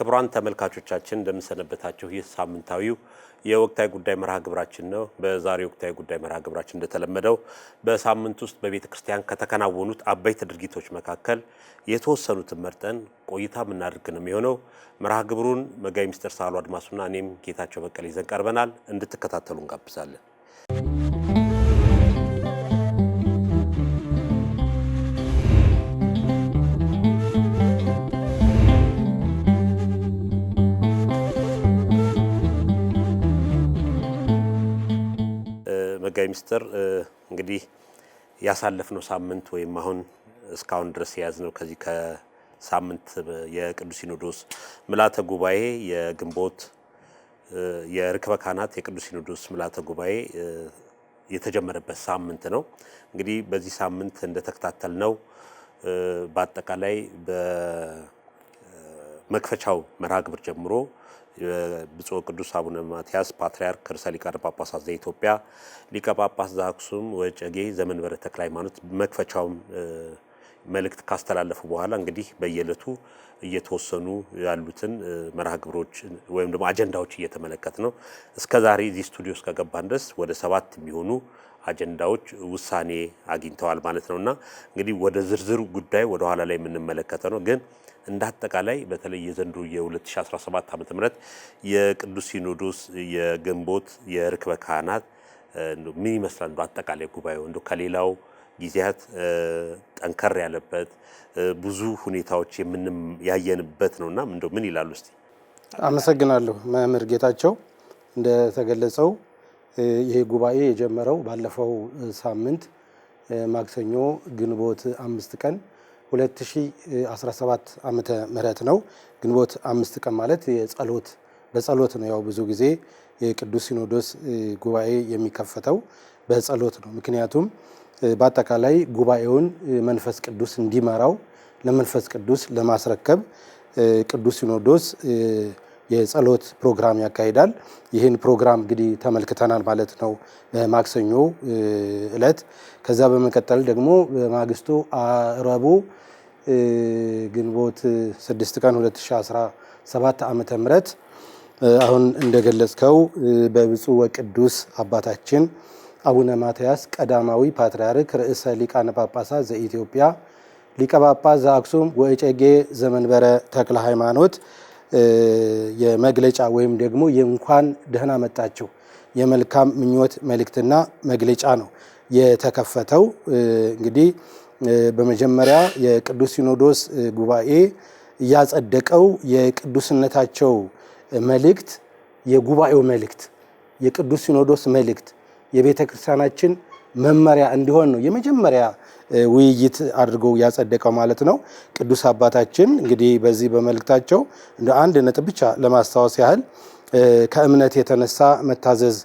ክቡራን ተመልካቾቻችን እንደምንሰነበታችሁ ይህ ሳምንታዊው የወቅታዊ ጉዳይ መርሃ ግብራችን ነው። በዛሬው ወቅታዊ ጉዳይ መርሃ ግብራችን እንደተለመደው በሳምንት ውስጥ በቤተክርስቲያን ከተከናወኑት አበይት ድርጊቶች መካከል የተወሰኑትን መርጠን ቆይታ የምናደርግ ነው የሚሆነው። መርሃ ግብሩን መጋቢ ሚስተር ሳህሉ አድማሱና እኔም ጌታቸው በቀለ ይዘን ቀርበናል። እንድትከታተሉ እንጋብዛለን። መጋቢ ሚስተር እንግዲህ ያሳለፍነው ሳምንት ወይም አሁን እስካሁን ድረስ የያዝነው ከዚህ ከሳምንት የቅዱስ ሲኖዶስ ምልዓተ ጉባኤ የግንቦት የርክበ ካህናት የቅዱስ ሲኖዶስ ምልዓተ ጉባኤ የተጀመረበት ሳምንት ነው። እንግዲህ በዚህ ሳምንት እንደተከታተልነው በአጠቃላይ በመክፈቻው መርሃ ግብር ጀምሮ ብፁዕ ቅዱስ አቡነ ማትያስ ፓትርያርክ ርዕሰ ሊቃነ ጳጳሳት ዘኢትዮጵያ ሊቀ ጳጳስ ዘአክሱም ወዕጨጌ ዘመንበረ ተክለ ሃይማኖት መክፈቻውን መልእክት ካስተላለፉ በኋላ እንግዲህ በየዕለቱ እየተወሰኑ ያሉትን መርሃ ግብሮች ወይም ደግሞ አጀንዳዎች እየተመለከት ነው። እስከዛሬ እዚህ ስቱዲዮ እስከገባን ድረስ ወደ 7 የሚሆኑ አጀንዳዎች ውሳኔ አግኝተዋል ማለት ነውና እንግዲህ ወደ ዝርዝሩ ጉዳይ ወደ ኋላ ላይ የምንመለከተው ነው። ግን እንዳጠቃላይ በተለይ የዘንድሮ የ2017 ዓ.ም የቅዱስ ሲኖዶስ የግንቦት የርክበ ካህናት ምን ይመስላል? አጠቃላይ ጉባኤው ከሌላው ጊዜያት ጠንከር ያለበት ብዙ ሁኔታዎች ያየንበት ነውና ምን ይላሉ እስቲ? አመሰግናለሁ መምህር ጌታቸው። እንደተገለጸው ይሄ ጉባኤ የጀመረው ባለፈው ሳምንት ማክሰኞ ግንቦት 5 ቀን 2017 ዓመተ ምህረት ነው። ግንቦት 5 ቀን ማለት በጸሎት ነው። ያው ብዙ ጊዜ የቅዱስ ሲኖዶስ ጉባኤ የሚከፈተው በጸሎት ነው። ምክንያቱም በአጠቃላይ ጉባኤውን መንፈስ ቅዱስ እንዲመራው ለመንፈስ ቅዱስ ለማስረከብ ቅዱስ ሲኖዶስ የጸሎት ፕሮግራም ያካሂዳል። ይህን ፕሮግራም እንግዲህ ተመልክተናል ማለት ነው በማክሰኞ ዕለት። ከዛ በመቀጠል ደግሞ በማግስቱ ረቡዕ ግንቦት 6 ቀን 2017 ዓመተ ምህረት አሁን እንደገለጽከው በብፁዕ ወቅዱስ አባታችን አቡነ ማትያስ ቀዳማዊ ፓትርያርክ ርዕሰ ሊቃነ ጳጳሳት ዘኢትዮጵያ ሊቀ ጳጳስ ዘአክሱም ወዕጨጌ ዘመንበረ ተክለ ሃይማኖት የመግለጫ ወይም ደግሞ የእንኳን ደህና መጣችሁ የመልካም ምኞት መልእክትና መግለጫ ነው የተከፈተው። እንግዲህ በመጀመሪያ የቅዱስ ሲኖዶስ ጉባኤ ያጸደቀው የቅዱስነታቸው መልእክት የጉባኤው መልእክት የቅዱስ ሲኖዶስ መልእክት የቤተ ክርስቲያናችን መመሪያ እንዲሆን ነው የመጀመሪያ ውይይት አድርገው ያጸደቀው ማለት ነው። ቅዱስ አባታችን እንግዲህ በዚህ በመልእክታቸው እንደ አንድ ነጥብ ብቻ ለማስታወስ ያህል ከእምነት የተነሳ መታዘዝ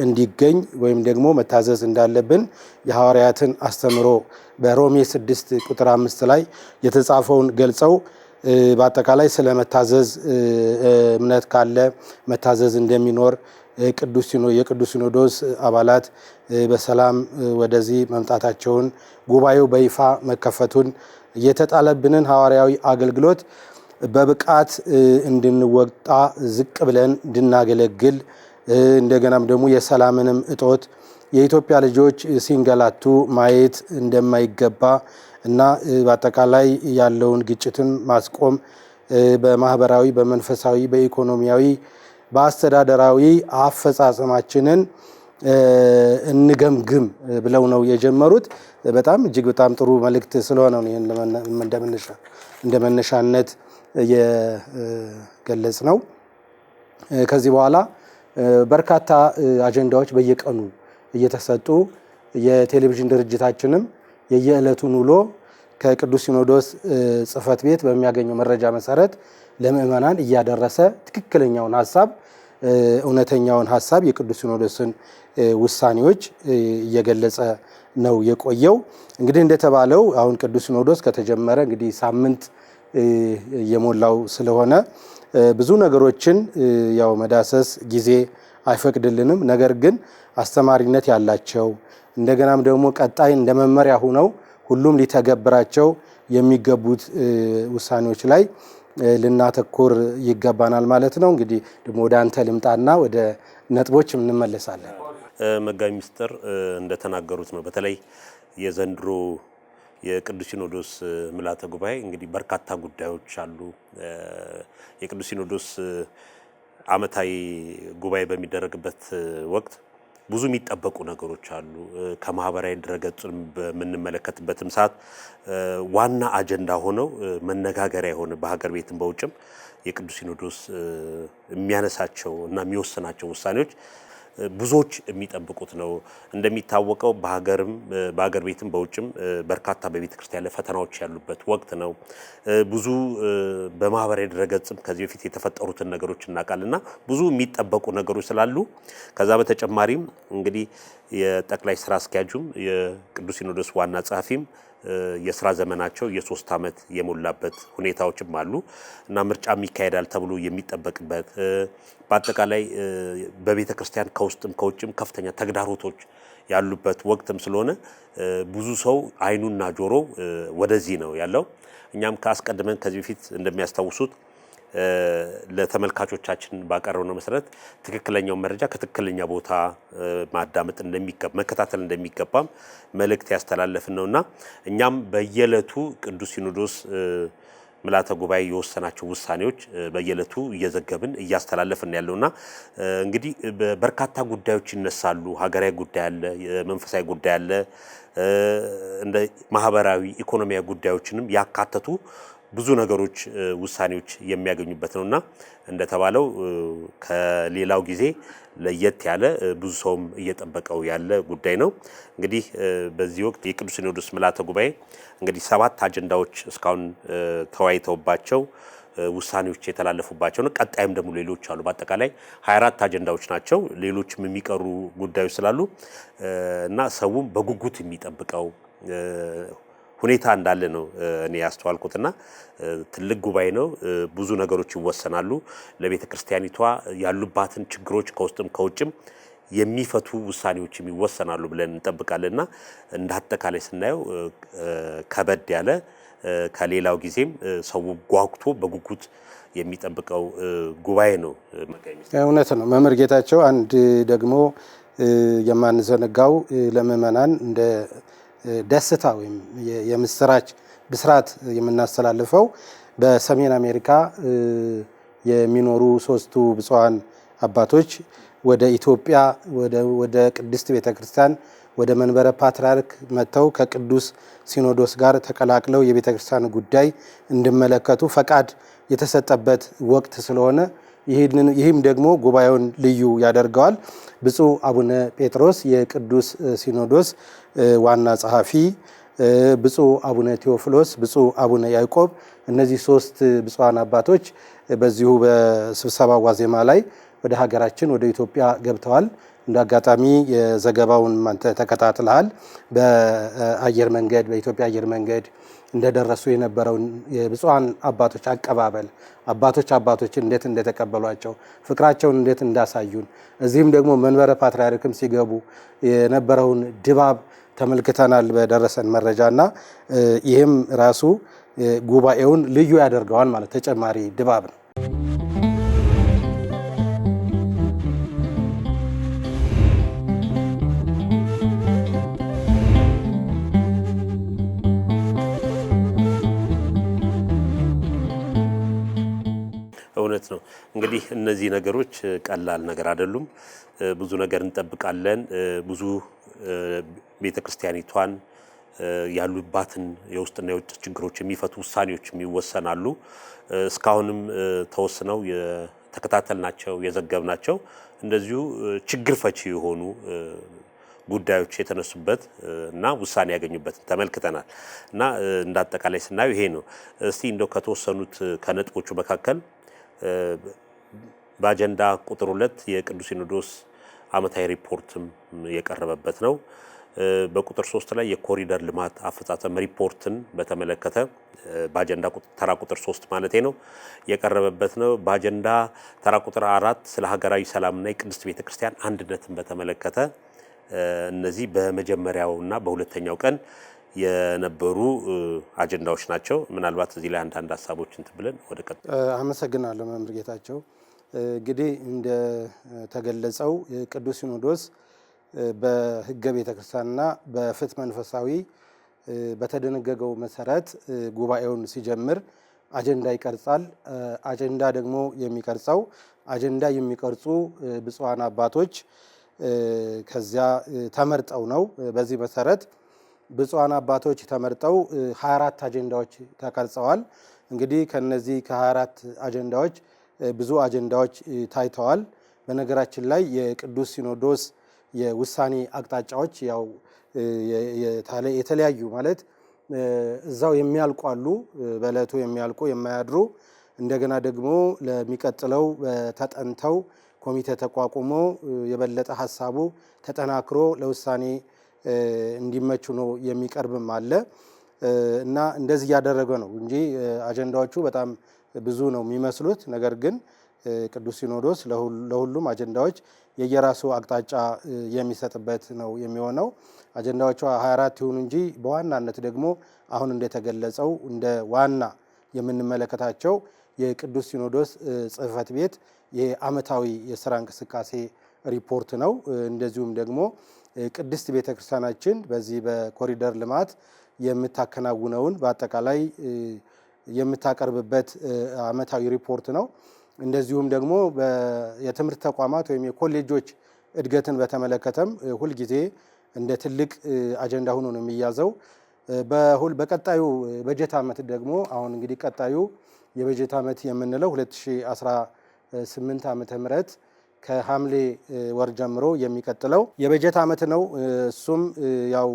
እንዲገኝ ወይም ደግሞ መታዘዝ እንዳለብን የሐዋርያትን አስተምሮ በሮሜ 6 ቁጥር 5 ላይ የተጻፈውን ገልጸው በአጠቃላይ ስለ መታዘዝ እምነት ካለ መታዘዝ እንደሚኖር የቅዱስ ሲኖዶስ አባላት በሰላም ወደዚህ መምጣታቸውን ጉባኤው በይፋ መከፈቱን የተጣለብንን ሐዋርያዊ አገልግሎት በብቃት እንድንወጣ ዝቅ ብለን እንድናገለግል እንደገናም ደግሞ የሰላምንም እጦት የኢትዮጵያ ልጆች ሲንገላቱ ማየት እንደማይገባ እና በአጠቃላይ ያለውን ግጭትን ማስቆም በማህበራዊ፣ በመንፈሳዊ፣ በኢኮኖሚያዊ፣ በአስተዳደራዊ አፈጻጸማችንን እንገምግም ብለው ነው የጀመሩት። በጣም እጅግ በጣም ጥሩ መልእክት ስለሆነ ነው ይሄን እንደመነሻነት የገለጽ ነው። ከዚህ በኋላ በርካታ አጀንዳዎች በየቀኑ እየተሰጡ የቴሌቪዥን ድርጅታችንም የየዕለቱን ውሎ ከቅዱስ ሲኖዶስ ጽሕፈት ቤት በሚያገኘው መረጃ መሰረት ለምእመናን እያደረሰ ትክክለኛውን ሐሳብ እውነተኛውን ሐሳብ የቅዱስ ሲኖዶስን ውሳኔዎች እየገለጸ ነው የቆየው። እንግዲህ እንደተባለው አሁን ቅዱስ ሲኖዶስ ከተጀመረ እንግዲህ ሳምንት የሞላው ስለሆነ ብዙ ነገሮችን ያው መዳሰስ ጊዜ አይፈቅድልንም። ነገር ግን አስተማሪነት ያላቸው እንደገናም ደግሞ ቀጣይ እንደ መመሪያ ሆነው ሁሉም ሊተገብራቸው የሚገቡት ውሳኔዎች ላይ ልናተኩር ይገባናል ማለት ነው። እንግዲህ ደግሞ ወደ አንተ ልምጣና ወደ ነጥቦች እንመለሳለን። መጋቢ ምስጢር እንደተናገሩት ነው። በተለይ የዘንድሮ የቅዱስ ሲኖዶስ ምልዓተ ጉባኤ እንግዲህ በርካታ ጉዳዮች አሉ። የቅዱስ ሲኖዶስ ዓመታዊ ጉባኤ በሚደረግበት ወቅት ብዙ የሚጠበቁ ነገሮች አሉ። ከማህበራዊ ድረገጽም በምንመለከትበትም ሰዓት ዋና አጀንዳ ሆነው መነጋገሪያ የሆነ በሀገር ቤትም በውጭም የቅዱስ ሲኖዶስ የሚያነሳቸው እና የሚወስናቸው ውሳኔዎች ብዙዎች የሚጠብቁት ነው። እንደሚታወቀው በሀገር ቤትም በውጭም በርካታ በቤተ ክርስቲያን ላይ ፈተናዎች ያሉበት ወቅት ነው። ብዙ በማህበራዊ ድረገጽም ከዚህ በፊት የተፈጠሩትን ነገሮች እናውቃልና ብዙ የሚጠበቁ ነገሮች ስላሉ ከዛ በተጨማሪም እንግዲህ የጠቅላይ ስራ አስኪያጁም የቅዱስ ሲኖዶስ ዋና ጸሐፊም የስራ ዘመናቸው የ3 ዓመት የሞላበት ሁኔታዎችም አሉ እና ምርጫም ይካሄዳል ተብሎ የሚጠበቅበት በአጠቃላይ በቤተ ክርስቲያን ከውስጥም ከውጭም ከፍተኛ ተግዳሮቶች ያሉበት ወቅትም ስለሆነ ብዙ ሰው አይኑና ጆሮ ወደዚህ ነው ያለው። እኛም ከአስቀድመን ከዚህ በፊት እንደሚያስታውሱት ለተመልካቾቻችን ባቀረብነው መሰረት ትክክለኛው መረጃ ከትክክለኛ ቦታ ማዳመጥ መከታተል እንደሚገባም መልእክት ያስተላለፍን ነውና እኛም በየዕለቱ ቅዱስ ሲኖዶስ ምልዓተ ጉባኤ የወሰናቸው ውሳኔዎች በየዕለቱ እየዘገብን እያስተላለፍን ያለውና እንግዲህ በርካታ ጉዳዮች ይነሳሉ። ሀገራዊ ጉዳይ አለ፣ የመንፈሳዊ ጉዳይ አለ፣ እንደ ማህበራዊ ኢኮኖሚያዊ ጉዳዮችንም ያካተቱ ብዙ ነገሮች ውሳኔዎች የሚያገኙበት ነውና እንደተባለው ከሌላው ጊዜ ለየት ያለ ብዙ ሰውም እየጠበቀው ያለ ጉዳይ ነው። እንግዲህ በዚህ ወቅት የቅዱስ ሲኖዶስ ምልዓተ ጉባኤ እንግዲህ 7 አጀንዳዎች እስካሁን ተወያይተውባቸው ውሳኔዎች የተላለፉባቸው ነው። ቀጣይም ደግሞ ሌሎች አሉ። በአጠቃላይ 24 አጀንዳዎች ናቸው። ሌሎችም የሚቀሩ ጉዳዮች ስላሉ እና ሰውም በጉጉት የሚጠብቀው ሁኔታ እንዳለ ነው እኔ ያስተዋልኩትና ትልቅ ጉባኤ ነው። ብዙ ነገሮች ይወሰናሉ። ለቤተ ክርስቲያኒቷ ያሉባትን ችግሮች ከውስጥም ከውጭም የሚፈቱ ውሳኔዎችም ይወሰናሉ ብለን እንጠብቃለንና እንደ አጠቃላይ ስናየው ከበድ ያለ ከሌላው ጊዜም ሰው ጓጉቶ በጉጉት የሚጠብቀው ጉባኤ ነው። እውነት ነው መምህር ጌታቸው። አንድ ደግሞ የማንዘነጋው ለምእመናን እንደ ደስታ ወይም የምስራች ብስራት የምናስተላልፈው በሰሜን አሜሪካ የሚኖሩ 3ቱ ብፁዓን አባቶች ወደ ኢትዮጵያ ወደ ቅድስት ቤተክርስቲያን ወደ መንበረ ፓትርያርክ መጥተው ከቅዱስ ሲኖዶስ ጋር ተቀላቅለው የቤተክርስቲያን ጉዳይ እንዲመለከቱ ፈቃድ የተሰጠበት ወቅት ስለሆነ ይህም ደግሞ ጉባኤውን ልዩ ያደርገዋል። ብፁዕ አቡነ ጴጥሮስ የቅዱስ ሲኖዶስ ዋና ጸሐፊ፣ ብፁዕ አቡነ ቴዎፍሎስ፣ ብፁዕ አቡነ ያዕቆብ እነዚህ 3 ብፁዓን አባቶች በዚሁ በስብሰባ ዋዜማ ላይ ወደ ሀገራችን ወደ ኢትዮጵያ ገብተዋል። እንደ አጋጣሚ የዘገባውን አንተ ተከታትለሃል። በአየር መንገድ በኢትዮጵያ አየር መንገድ እንደደረሱ የነበረውን የብፁዓን አባቶች አቀባበል አባቶች እንዴት እንደተቀበሏቸው ፍቅራቸውን እንዴት እንዳሳዩን እዚህም ደግሞ መንበረ ፓትርያርክም ሲገቡ የነበረውን ድባብ ተመልክተናል በደረሰን መረጃና ይህም ራሱ ጉባኤውን ልዩ ያደርገዋል ማለት ተጨማሪ ድባብ ነው። እውነት ነው። እንግዲህ እነዚህ ነገሮች ቀላል ነገር አይደሉም። ብዙ ነገር እንጠብቃለን። ብዙ ቤተክርስቲያኒቷን ያሉባትን የውስጥና የውጭ ችግሮች የሚፈቱ ውሳኔዎች ይወሰናሉ። እስካሁንም ተወስነው የተከታተልናቸው የዘገብናቸው እንደዚሁ ችግር ፈቺ የሆኑ ጉዳዮች የተነሱበት እና ውሳኔ ያገኙበት ተመልክተናል እና እንደ አጠቃላይ ስናየው ይሄ ነው። እስቲ እንደው ከተወሰኑት ከነጥቦቹ መካከል በአጀንዳ ቁጥር 2 የቅዱስ ሲኖዶስ ዓመታዊ ሪፖርትም የቀረበበት ነው። በቁጥር 3 ላይ የኮሪደር ልማት አፈጻጸም ሪፖርትን በተመለከተ በአጀንዳ ተራ ቁጥር 3 ማለት ነው የቀረበበት ነው። በአጀንዳ ተራ ቁጥር 4 ስለ ሀገራዊ ሰላምና የቅድስት ቤተክርስቲያን አንድነትን በተመለከተ እነዚህ በመጀመሪያውና በሁለተኛው ቀን የነበሩ አጀንዳዎች ናቸው። ምናልባት እዚህ ላይ አንዳንድ ሀሳቦችን እንትን ብለን ወደ ቀጥ አመሰግናለሁ መምህር ጌታቸው። እንግዲህ እንደ ተገለጸው ቅዱስ ሲኖዶስ በሕገ ቤተክርስቲያንና በፍትሕ መንፈሳዊ በተደነገገው መሰረት ጉባኤውን ሲጀምር አጀንዳ ይቀርጻል። አጀንዳ ደግሞ የሚቀርጸው አጀንዳ የሚቀርጹ ብፁዓን አባቶች ከዚያ ተመርጠው ነው። በዚህ መሰረት ብፁዓን አባቶች ተመርጠው 24 አጀንዳዎች ተቀርጸዋል። እንግዲህ ከነዚህ ከ24 አጀንዳዎች ብዙ አጀንዳዎች ታይተዋል። በነገራችን ላይ የቅዱስ ሲኖዶስ የውሳኔ አቅጣጫዎች ያው የተለያዩ ማለት እዛው የሚያልቁ አሉ፣ በእለቱ የሚያልቁ የማያድሩ። እንደገና ደግሞ ለሚቀጥለው ተጠንተው ኮሚቴ ተቋቁሞ የበለጠ ሀሳቡ ተጠናክሮ ለውሳኔ እንዲመቹ ነው የሚቀርብም አለ እና እንደዚህ እያደረገ ነው እንጂ አጀንዳዎቹ በጣም ብዙ ነው የሚመስሉት። ነገር ግን ቅዱስ ሲኖዶስ ለሁሉም አጀንዳዎች የየራሱ አቅጣጫ የሚሰጥበት ነው የሚሆነው። አጀንዳዎቹ 24 ይሁኑ እንጂ በዋናነት ደግሞ አሁን እንደተገለጸው እንደ ዋና የምንመለከታቸው የቅዱስ ሲኖዶስ ጽሕፈት ቤት የዓመታዊ የስራ እንቅስቃሴ ሪፖርት ነው። እንደዚሁም ደግሞ ቅድስት ቤተክርስቲያናችን በዚህ በኮሪደር ልማት የምታከናውነውን በአጠቃላይ የምታቀርብበት ዓመታዊ ሪፖርት ነው። እንደዚሁም ደግሞ የትምህርት ተቋማት ወይም የኮሌጆች እድገትን በተመለከተም ሁልጊዜ እንደ ትልቅ አጀንዳ ሆኖ ነው የሚያዘው። በቀጣዩ በጀት ዓመት ደግሞ አሁን እንግዲህ ቀጣዩ የበጀት ዓመት የምንለው 2018 ዓመተ ምህረት ከሐምሌ ወር ጀምሮ የሚቀጥለው የበጀት ዓመት ነው። እሱም ያው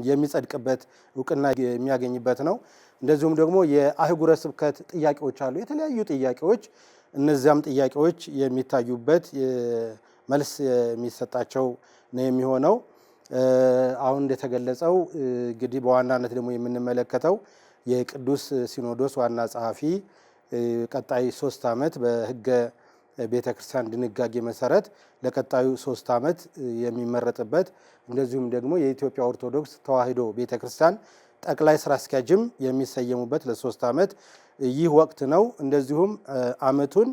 የሚጸድቅበት እውቅና የሚያገኝበት ነው። እንደዚሁም ደግሞ የአህጉረ ስብከት ጥያቄዎች አሉ፣ የተለያዩ ጥያቄዎች። እነዚያም ጥያቄዎች የሚታዩበት መልስ የሚሰጣቸው ነው የሚሆነው። አሁን እንደተገለጸው እንግዲህ በዋናነት ደግሞ የምንመለከተው የቅዱስ ሲኖዶስ ዋና ጸሐፊ ቀጣይ 3 ዓመት በሕገ ቤተክርስቲያን ድንጋጌ መሰረት ለቀጣዩ 3 ዓመት የሚመረጥበት፣ እንደዚሁም ደግሞ የኢትዮጵያ ኦርቶዶክስ ተዋሕዶ ቤተክርስቲያን ጠቅላይ ስራ አስኪያጅም የሚሰየሙበት ለ3 ዓመት ይህ ወቅት ነው። እንደዚሁም ዓመቱን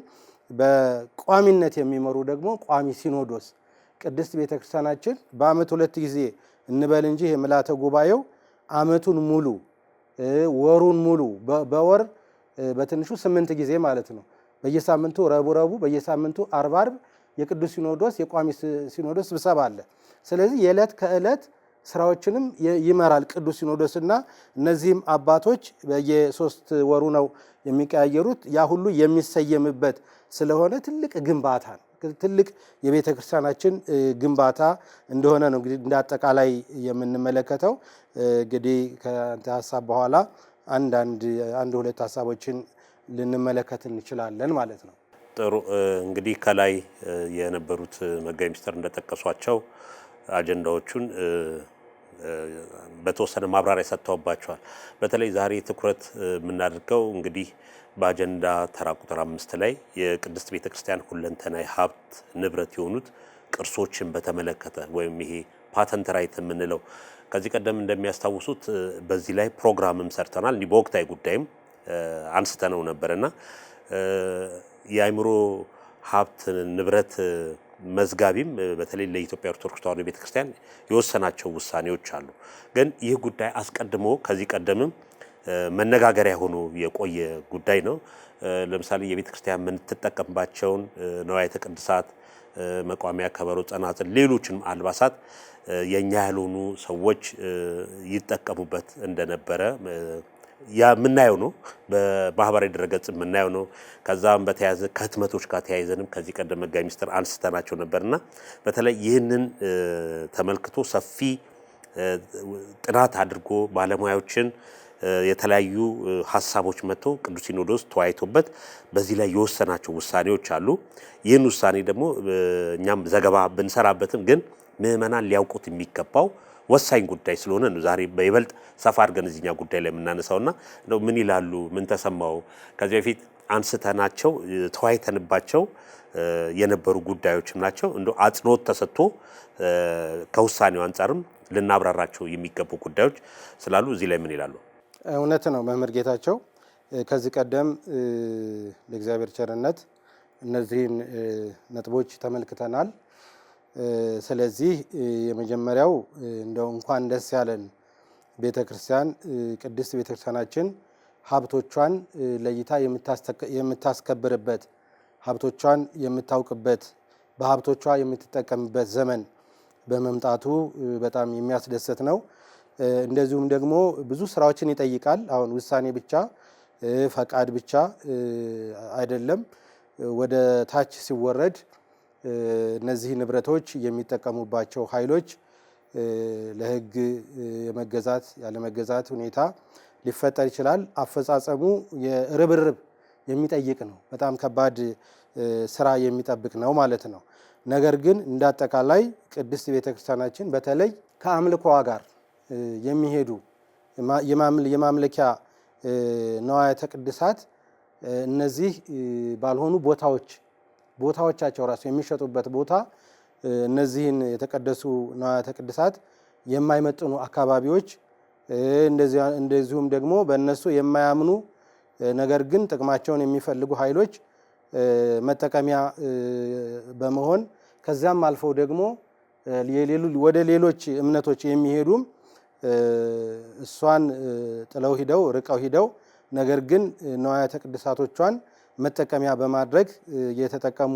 በቋሚነት የሚመሩ ደግሞ ቋሚ ሲኖዶስ ቅድስት ቤተክርስቲያናችን በዓመት 2 ጊዜ እንበል እንጂ የምልዓተ ጉባኤው ዓመቱን ሙሉ ወሩን ሙሉ በወር በትንሹ 8 ጊዜ ማለት ነው። በየሳምንቱ ረቡዕ፣ በየሳምንቱ ዓርብ የቅዱስ ሲኖዶስ የቋሚ ሲኖዶስ ስብሰባ አለ። ስለዚህ የዕለት ከዕለት ስራዎችንም ይመራል ቅዱስ ሲኖዶስና እነዚህም አባቶች በየ3 ወሩ ነው የሚቀያየሩት። ያ ሁሉ የሚሰየምበት ስለሆነ ትልቅ ግንባታ ነው። ትልቅ የቤተ ክርስቲያናችን ግንባታ እንደሆነ ነው እንግዲህ እንደ አጠቃላይ የምንመለከተው። እንግዲህ ከአንተ ሀሳብ በኋላ አንድ ሁለት ሀሳቦችን ልንመለከት እንችላለን ማለት ነው። ጥሩ። እንግዲህ ከላይ የነበሩት መጋቤ ምስጢር እንደጠቀሷቸው አጀንዳዎቹን በተወሰነ ማብራሪያ ሰጥተውባቸዋል። በተለይ ዛሬ ትኩረት የምናደርገው እንግዲህ በአጀንዳ ተራ ቁጥር 5 ላይ የቅድስት ቤተክርስቲያን ሁለንተናዊ ሀብት ንብረት የሆኑት ቅርሶችን በተመለከተ ወይም ይሄ ፓተንት ራይት የምንለው ከዚህ ቀደም እንደሚያስታውሱት በዚህ ላይ ፕሮግራምም ሰርተናል። እንዲህ በወቅታዊ ጉዳይም አንስተነው ነበርና የአእምሮ ሀብት ንብረት መዝጋቢም በተለይ ለኢትዮጵያ ኦርቶዶክስ ተዋሕዶ ቤተክርስቲያን የወሰናቸው ውሳኔዎች አሉ። ግን ይህ ጉዳይ አስቀድሞ ከዚህ ቀደምም መነጋገሪያ ሆኖ የቆየ ጉዳይ ነው። ለምሳሌ የቤተክርስቲያን የምትጠቀምባቸውን ንዋያተ ቅድሳት፣ መቋሚያ፣ ከበሮ፣ ጸናጽል፣ ሌሎችንም አልባሳት የኛ ያልሆኑ ሰዎች ይጠቀሙበት እንደነበረ ያ የምናየው ነው። በማህበራዊ ድረገጽ የምናየው ነው። ከዛም በተያያዘ ከህትመቶች ጋር ተያይዘንም ከዚህ ቀደም መጋቤ ምስጢር አንስተናቸው ነበርና በተለይ ይህንን ተመልክቶ ሰፊ ጥናት አድርጎ ባለሙያዎችን የተለያዩ ሀሳቦች መጥተው ቅዱስ ሲኖዶስ ተወያይቶበት በዚህ ላይ የወሰናቸው ውሳኔዎች አሉ። ይህን ውሳኔ ደግሞ እኛም ዘገባ ብንሰራበትም ግን ምዕመናን ሊያውቁት የሚገባው ወሳኝ ጉዳይ ስለሆነ ነው ዛሬ በይበልጥ ሰፋ አድርገን እዚህኛ ጉዳይ ላይ የምናነሳውና ነው። ምን ይላሉ? ምን ተሰማው? ከዚህ በፊት አንስተናቸው ተወያይተንባቸው የነበሩ ጉዳዮችም ናቸው። እንደው አጽንኦት ተሰጥቶ ከውሳኔው አንጻርም ልናብራራቸው የሚገቡ ጉዳዮች ስላሉ እዚህ ላይ ምን ይላሉ? እውነት ነው መምህር ጌታቸው። ከዚህ ቀደም ለእግዚአብሔር ቸርነት እነዚህን ነጥቦች ተመልክተናል። ስለዚህ የመጀመሪያው እንደው እንኳን ደስ ያለን ቤተክርስቲያን ቅድስት ቤተክርስቲያናችን ሀብቶቿን ለይታ የምታስከብርበት ሀብቶቿን የምታውቅበት በሀብቶቿ የምትጠቀምበት ዘመን በመምጣቱ በጣም የሚያስደስት ነው። እንደዚሁም ደግሞ ብዙ ስራዎችን ይጠይቃል። አሁን ውሳኔ ብቻ ፈቃድ ብቻ አይደለም። ወደ ታች ሲወረድ እነዚህ ንብረቶች የሚጠቀሙባቸው ኃይሎች ለሕግ የመገዛት ያለመገዛት ሁኔታ ሊፈጠር ይችላል። አፈጻጸሙ የርብርብ የሚጠይቅ ነው። በጣም ከባድ ስራ የሚጠብቅ ነው ማለት ነው። ነገር ግን እንዳጠቃላይ ቅድስት ቤተክርስቲያናችን በተለይ ከአምልኮዋ ጋር የሚሄዱ የማምለኪያ ነዋያተ ቅድሳት እነዚህ ባልሆኑ ቦታዎቻቸው ራሱ የሚሸጡበት ቦታ እነዚህን የተቀደሱ ነዋያተ ቅድሳት የማይመጥኑ አካባቢዎች እንደዚሁም ደግሞ በእነሱ የማያምኑ ነገር ግን ጥቅማቸውን የሚፈልጉ ኃይሎች መጠቀሚያ በመሆን ከዛም አልፈው ደግሞ ወደ ሌሎች እምነቶች የሚሄዱም እሷን ጥለው ርቀው ሂደው ነገር ግን ነዋያተ ቅድሳቶቿን መጠቀሚያ በማድረግ እየተጠቀሙ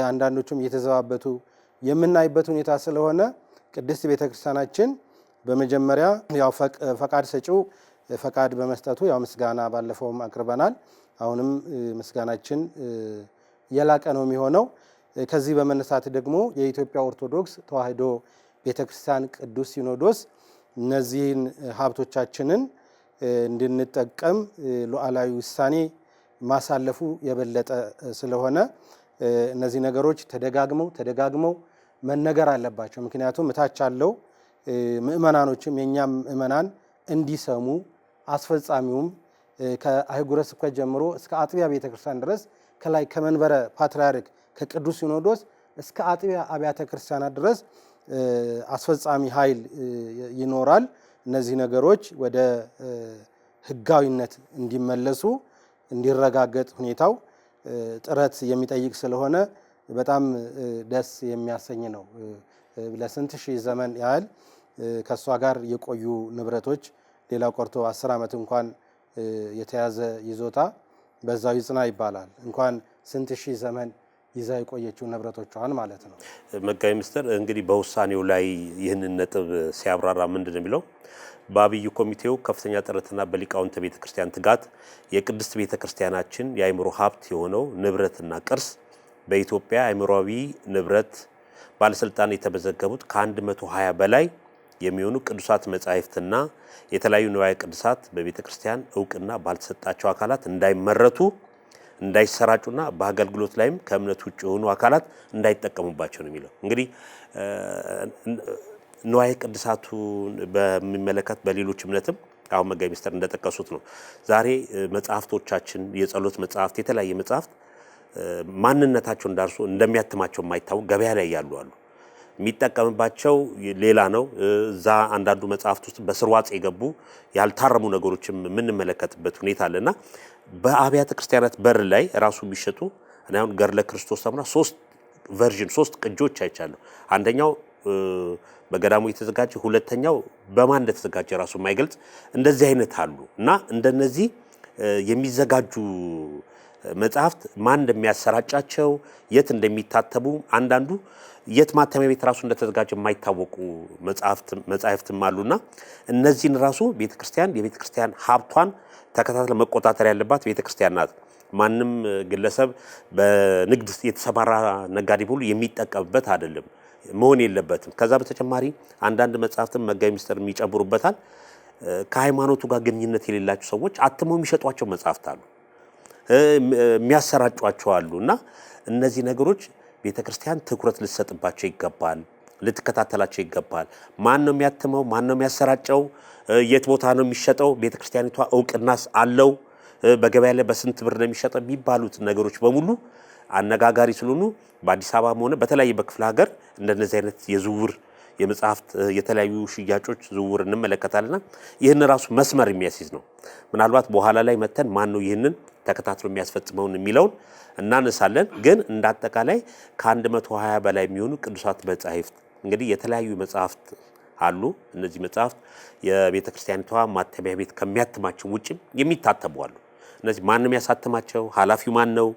አንዳንዶቹም እየተዘባበቱ የምናይበት ሁኔታ ስለሆነ ቅድስት ቤተክርስቲያናችን በመጀመሪያ ያው ፈቃድ ሰጪው ፈቃድ በመስጠቱ ያው ምስጋና ባለፈውም አቅርበናል። አሁንም ምስጋናችን የላቀ ነው የሚሆነው። ከዚህ በመነሳት ደግሞ የኢትዮጵያ ኦርቶዶክስ ተዋሕዶ ቤተክርስቲያን ቅዱስ ሲኖዶስ እነዚህን ሀብቶቻችንን እንድንጠቀም ሉዓላዊ ውሳኔ ማሳለፉ የበለጠ ስለሆነ እነዚህ ነገሮች ተደጋግመው መነገር አለባቸው። ምክንያቱም እታች ያለው ምእመናኖችም የኛም ምእመናን እንዲሰሙ አስፈጻሚውም ከአህጉረ ስብከት ጀምሮ እስከ አጥቢያ ቤተክርስቲያን ድረስ ከላይ ከመንበረ ፓትርያርክ ከቅዱስ ሲኖዶስ እስከ አጥቢያ አብያተ ክርስቲያናት ድረስ አስፈጻሚ ኃይል ይኖራል። እነዚህ ነገሮች ወደ ሕጋዊነት እንዲመለሱ እንዲረጋገጥ ሁኔታው ጥረት የሚጠይቅ ስለሆነ በጣም ደስ የሚያሰኝ ነው። ለስንት ሺህ ዘመን ያህል ከእሷ ጋር የቆዩ ንብረቶች ሌላው ቆርቶ 10 ዓመት እንኳን የተያዘ ይዞታ በዛው ይጽና ይባላል። እንኳን ስንት ሺህ ዘመን ይዛ የቆየችው ንብረቶቿን ማለት ነው። መጋቢ ምስጢር እንግዲህ በውሳኔው ላይ ይህንን ነጥብ ሲያብራራ ምንድን ነው የሚለው? በአብይ ኮሚቴው ከፍተኛ ጥረትና በሊቃውንተ ቤተክርስቲያን ትጋት የቅድስት ቤተክርስቲያናችን የአእምሮ ሀብት የሆነው ንብረትና ቅርስ በኢትዮጵያ አእምሮአዊ ንብረት ባለስልጣን የተመዘገቡት ከ120 በላይ የሚሆኑ ቅዱሳት መጻሕፍትና የተለያዩ ንዋየ ቅዱሳት በቤተክርስቲያን እውቅና ባልተሰጣቸው አካላት እንዳይመረቱ እንዳይሰራጩና በአገልግሎት ላይም ከእምነት ውጭ የሆኑ አካላት እንዳይጠቀሙባቸው ነው የሚለው። እንግዲህ ንዋየ ቅዱሳቱን በሚመለከት በሌሎች እምነትም አሁን መጋቢ ምስጢር እንደጠቀሱት ነው። ዛሬ መጽሐፍቶቻችን የጸሎት መጽሐፍት፣ የተለያየ መጽሐፍት ማንነታቸው እንዳርሱ እንደሚያትማቸው የማይታወቅ ገበያ ላይ ያሉ አሉ። የሚጠቀምባቸው ሌላ ነው። እዛ አንዳንዱ መጽሐፍት ውስጥ በስርዋጽ የገቡ ያልታረሙ ነገሮችም የምንመለከትበት ሁኔታ አለና በአብያተ ክርስቲያናት በር ላይ ራሱ የሚሸጡ አሁን ገድለ ክርስቶስ ተምራ 3 ቅጆች አይቻለሁ። አንደኛው በገዳሙ የተዘጋጀ፣ ሁለተኛው በማን እንደተዘጋጀ ራሱ የማይገልጽ እንደዚህ አይነት አሉ እና እንደነዚህ የሚዘጋጁ መጽሐፍት ማን እንደሚያሰራጫቸው የት እንደሚታተሙ አንዳንዱ የት ማተሚያ ቤት ራሱ እንደተዘጋጀ የማይታወቁ መጽሐፍትም አሉና እነዚህን ራሱ ቤተክርስቲያን የቤተክርስቲያን ሀብቷን ተከታትለ መቆጣጠር ያለባት ቤተክርስቲያን ናት። ማንም ግለሰብ በንግድ የተሰማራ ነጋዴ ሁሉ የሚጠቀምበት አይደለም፣ መሆን የለበትም። ከዛ በተጨማሪ አንዳንድ መጽሐፍትም መጋቢ ምስጢር የሚጨምሩበታል። ከሃይማኖቱ ጋር ግንኙነት የሌላቸው ሰዎች አትመው የሚሸጧቸው መጽሐፍት አሉ፣ የሚያሰራጯቸው አሉ እና እነዚህ ነገሮች ቤተክርስቲያን ትኩረት ልትሰጥባቸው ይገባል፣ ልትከታተላቸው ይገባል። ማን ነው የሚያትመው? ማን ነው የሚያሰራጨው? የት ቦታ ነው የሚሸጠው? ቤተክርስቲያኒቷ እውቅናስ አለው? በገበያ ላይ በስንት ብር ነው የሚሸጠው? የሚባሉት ነገሮች በሙሉ አነጋጋሪ ስለሆኑ በአዲስ አበባም ሆነ በተለያየ በክፍለ ሀገር እንደነዚህ አይነት የዝውውር የመጽሐፍት የተለያዩ ሽያጮች ዝውውር እንመለከታለንና ይህን ራሱ መስመር የሚያስይዝ ነው። ምናልባት በኋላ ላይ መተን ማን ነው ይህንን ተከታትሎ የሚያስፈጽመውን የሚለውን እናነሳለን። ግን እንዳጠቃላይ ከ120 በላይ የሚሆኑ ቅዱሳት መጻሕፍት እንግዲህ የተለያዩ መጽሐፍት አሉ። እነዚህ መጽሐፍት የቤተ ክርስቲያኒቷ ማተሚያ ቤት ከሚያትማቸው ውጭም የሚታተሙ አሉ። እነዚህ ማንም ያሳትማቸው፣ ኃላፊው ማን ነው፣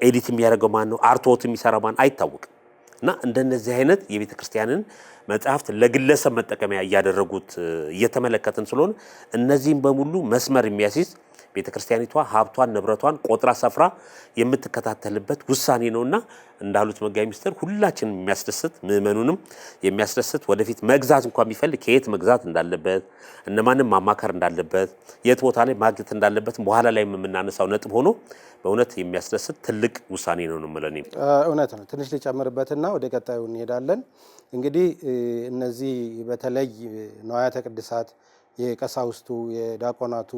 ኤዲት የሚያደርገው ማን ነው፣ አርትዖት የሚሰራው ማን አይታወቅም። እና እንደነዚህ አይነት የቤተ ክርስቲያንን መጽሐፍት ለግለሰብ መጠቀሚያ እያደረጉት እየተመለከትን ስለሆነ እነዚህም በሙሉ መስመር የሚያስይዝ ቤተ ክርስቲያኒቷ ሀብቷን ንብረቷን ቆጥራ ሰፍራ የምትከታተልበት ውሳኔ ነውና እንዳሉት መጋቢ ሚኒስትር ሁላችንም የሚያስደስት ምእመኑንም የሚያስደስት ወደፊት መግዛት እንኳን ቢፈልግ ከየት መግዛት እንዳለበት እነማንም ማማከር እንዳለበት የት ቦታ ላይ ማግኘት እንዳለበት በኋላ ላይ የምናነሳው ነጥብ ሆኖ በእውነት የሚያስደስት ትልቅ ውሳኔ ነው ነው ማለት ነው። እውነት ነው። ትንሽ ሊጨምርበትና ወደ ቀጣዩ እንሄዳለን። እንግዲህ እነዚህ በተለይ ንዋያተ ቅድሳት የቀሳውስቱ፣ የዲያቆናቱ፣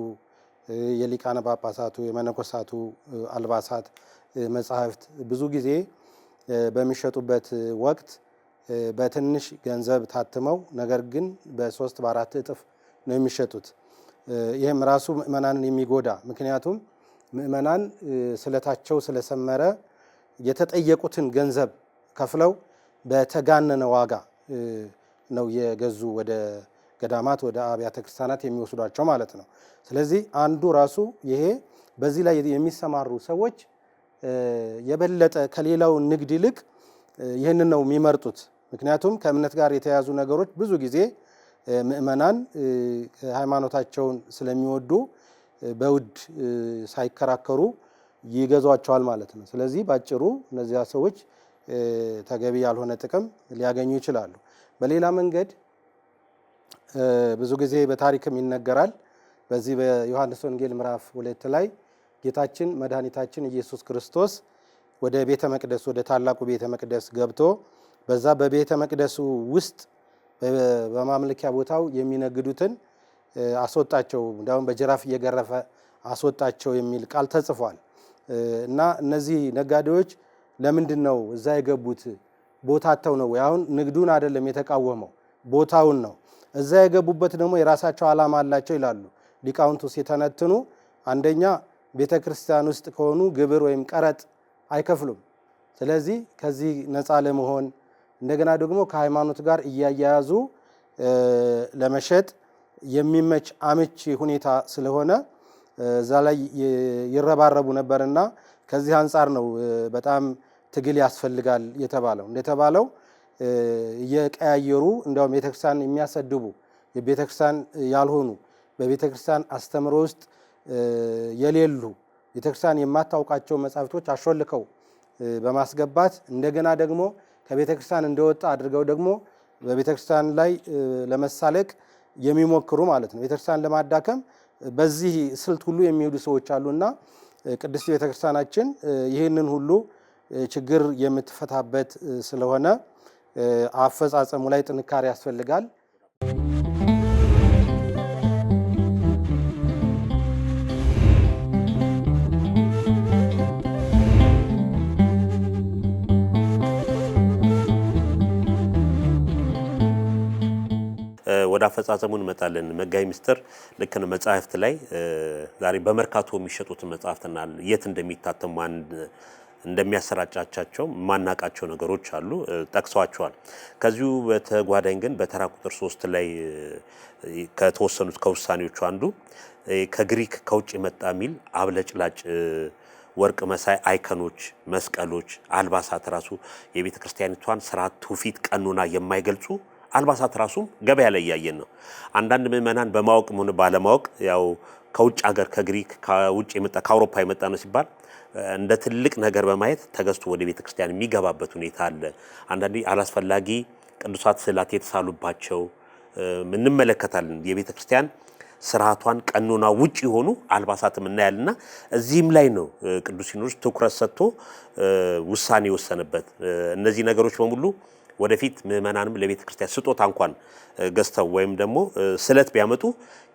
የሊቃነ ጳጳሳቱ፣ የመነኮሳቱ አልባሳት፣ መጻሕፍት ብዙ ጊዜ በሚሸጡበት ወቅት በትንሽ ገንዘብ ታትመው ነገር ግን በ3 በ4 እጥፍ ነው የሚሸጡት። ይህም ራሱ ምእመናንን የሚጎዳ ምክንያቱም ምእመናን ስለታቸው ስለሰመረ የተጠየቁትን ገንዘብ ከፍለው በተጋነነ ዋጋ ነው የገዙ ወደ ገዳማት ወደ አብያተ ክርስቲያናት የሚወስዷቸው ማለት ነው። ስለዚህ አንዱ ራሱ ይሄ በዚህ ላይ የሚሰማሩ ሰዎች የበለጠ ከሌላው ንግድ ይልቅ ይህንን ነው የሚመርጡት። ምክንያቱም ከእምነት ጋር የተያዙ ነገሮች ብዙ ጊዜ ምእመናን ሃይማኖታቸውን ስለሚወዱ በውድ ሳይከራከሩ ይገዟቸዋል ማለት ነው። ስለዚህ ባጭሩ እነዚያ ሰዎች ተገቢ ያልሆነ ጥቅም ሊያገኙ ይችላሉ። በሌላ መንገድ ብዙ ጊዜ በታሪክም ይነገራል። በዚህ በዮሐንስ ወንጌል ምዕራፍ 2 ላይ ጌታችን መድኃኒታችን ኢየሱስ ክርስቶስ ወደ ቤተ መቅደስ ወደ ታላቁ ቤተ መቅደስ ገብቶ በዛ በቤተ መቅደሱ ውስጥ በማምለኪያ ቦታው የሚነግዱትን አስወጣቸው፣ እንዳውም በጅራፍ እየገረፈ አስወጣቸው የሚል ቃል ተጽፏል። እና እነዚህ ነጋዴዎች ለምንድን ነው እዛ የገቡት? ቦታቸው ነው ወይ? አሁን ንግዱን አይደለም የተቃወመው ቦታውን ነው። እዛ የገቡበት ደግሞ የራሳቸው ዓላማ አላቸው ይላሉ ሊቃውንቱ ሲተነትኑ። አንደኛ ቤተ ክርስቲያን ውስጥ ከሆኑ ግብር ወይም ቀረጥ አይከፍሉም። ስለዚህ ከዚህ ነፃ ለመሆን እንደገና ደግሞ ከሃይማኖት ጋር እያያያዙ ለመሸጥ የሚመች አመቺ ሁኔታ ስለሆነ እዛ ላይ ይረባረቡ ነበርና ከዚህ አንጻር ነው በጣም ትግል ያስፈልጋል የተባለው። እንደተባለው እየቀያየሩ እንደውም ቤተክርስቲያን የሚያሰድቡ የቤተክርስቲያን ያልሆኑ በቤተክርስቲያን አስተምሮ ውስጥ የሌሉ ቤተክርስቲያን የማታውቃቸው መጻሕፍቶች አሾልከው በማስገባት እንደገና ደግሞ ከቤተክርስቲያን እንደወጣ አድርገው ደግሞ በቤተክርስቲያን ላይ ለመሳለቅ የሚሞክሩ ማለት ነው። ቤተክርስቲያን ለማዳከም በዚህ ስልት ሁሉ የሚሄዱ ሰዎች አሉና ቅድስት ቤተክርስቲያናችን ይህንን ሁሉ ችግር የምትፈታበት ስለሆነ አፈጻጸሙ ላይ ጥንካሬ ያስፈልጋል። ወደ አፈጻጸሙ እንመጣለን። መጋቢ ሚኒስትር ልክ ነው። መጻሕፍት ላይ ዛሬ በመርካቶ የሚሸጡት መጻሕፍትና የት እንደሚታተሙ እንደሚያሰራጫቸው ማናቃቸው ነገሮች አሉ፣ ጠቅሰዋቸዋል። ከዚሁ በተጓዳኝ ግን በተራ ቁጥር 3 ላይ ከተወሰኑት ከውሳኔዎቹ አንዱ ከግሪክ ከውጭ የመጣ ሚል አብለጭላጭ ወርቅ መሳይ አይከኖች፣ መስቀሎች፣ አልባሳት ራሱ የቤተ ክርስቲያኒቷን ስርዓት፣ ትውፊት፣ ቀኖና የማይገልጹ አልባሳት ራሱ ገበያ ላይ ያየን ነው። አንዳንድ ምእመናን በማወቅም ሆነ ባለማወቅ ያው ከውጭ ሀገር ከግሪክ ከውጭ የመጣ ከአውሮፓ የመጣ ነው ሲባል እንደ ትልቅ ነገር በማየት ተገዝቶ ወደ ቤተ ክርስቲያን የሚገባበት ሁኔታ አለ። አንዳንዴ አላስፈላጊ ቅዱሳት ስዕላት የተሳሉባቸው እንመለከታለን። የቤተ ክርስቲያን ስርዓቷን ቀኖና ውጭ የሆኑ አልባሳትም እናያልና እዚህም ላይ ነው ቅዱስ ሲኖዶስ ትኩረት ሰጥቶ ውሳኔ የወሰነበት። እነዚህ ነገሮች በሙሉ ወደፊት ምእመናንም ለቤተ ክርስቲያን ስጦታ እንኳን ገዝተው ወይም ደግሞ ስለት ቢያመጡ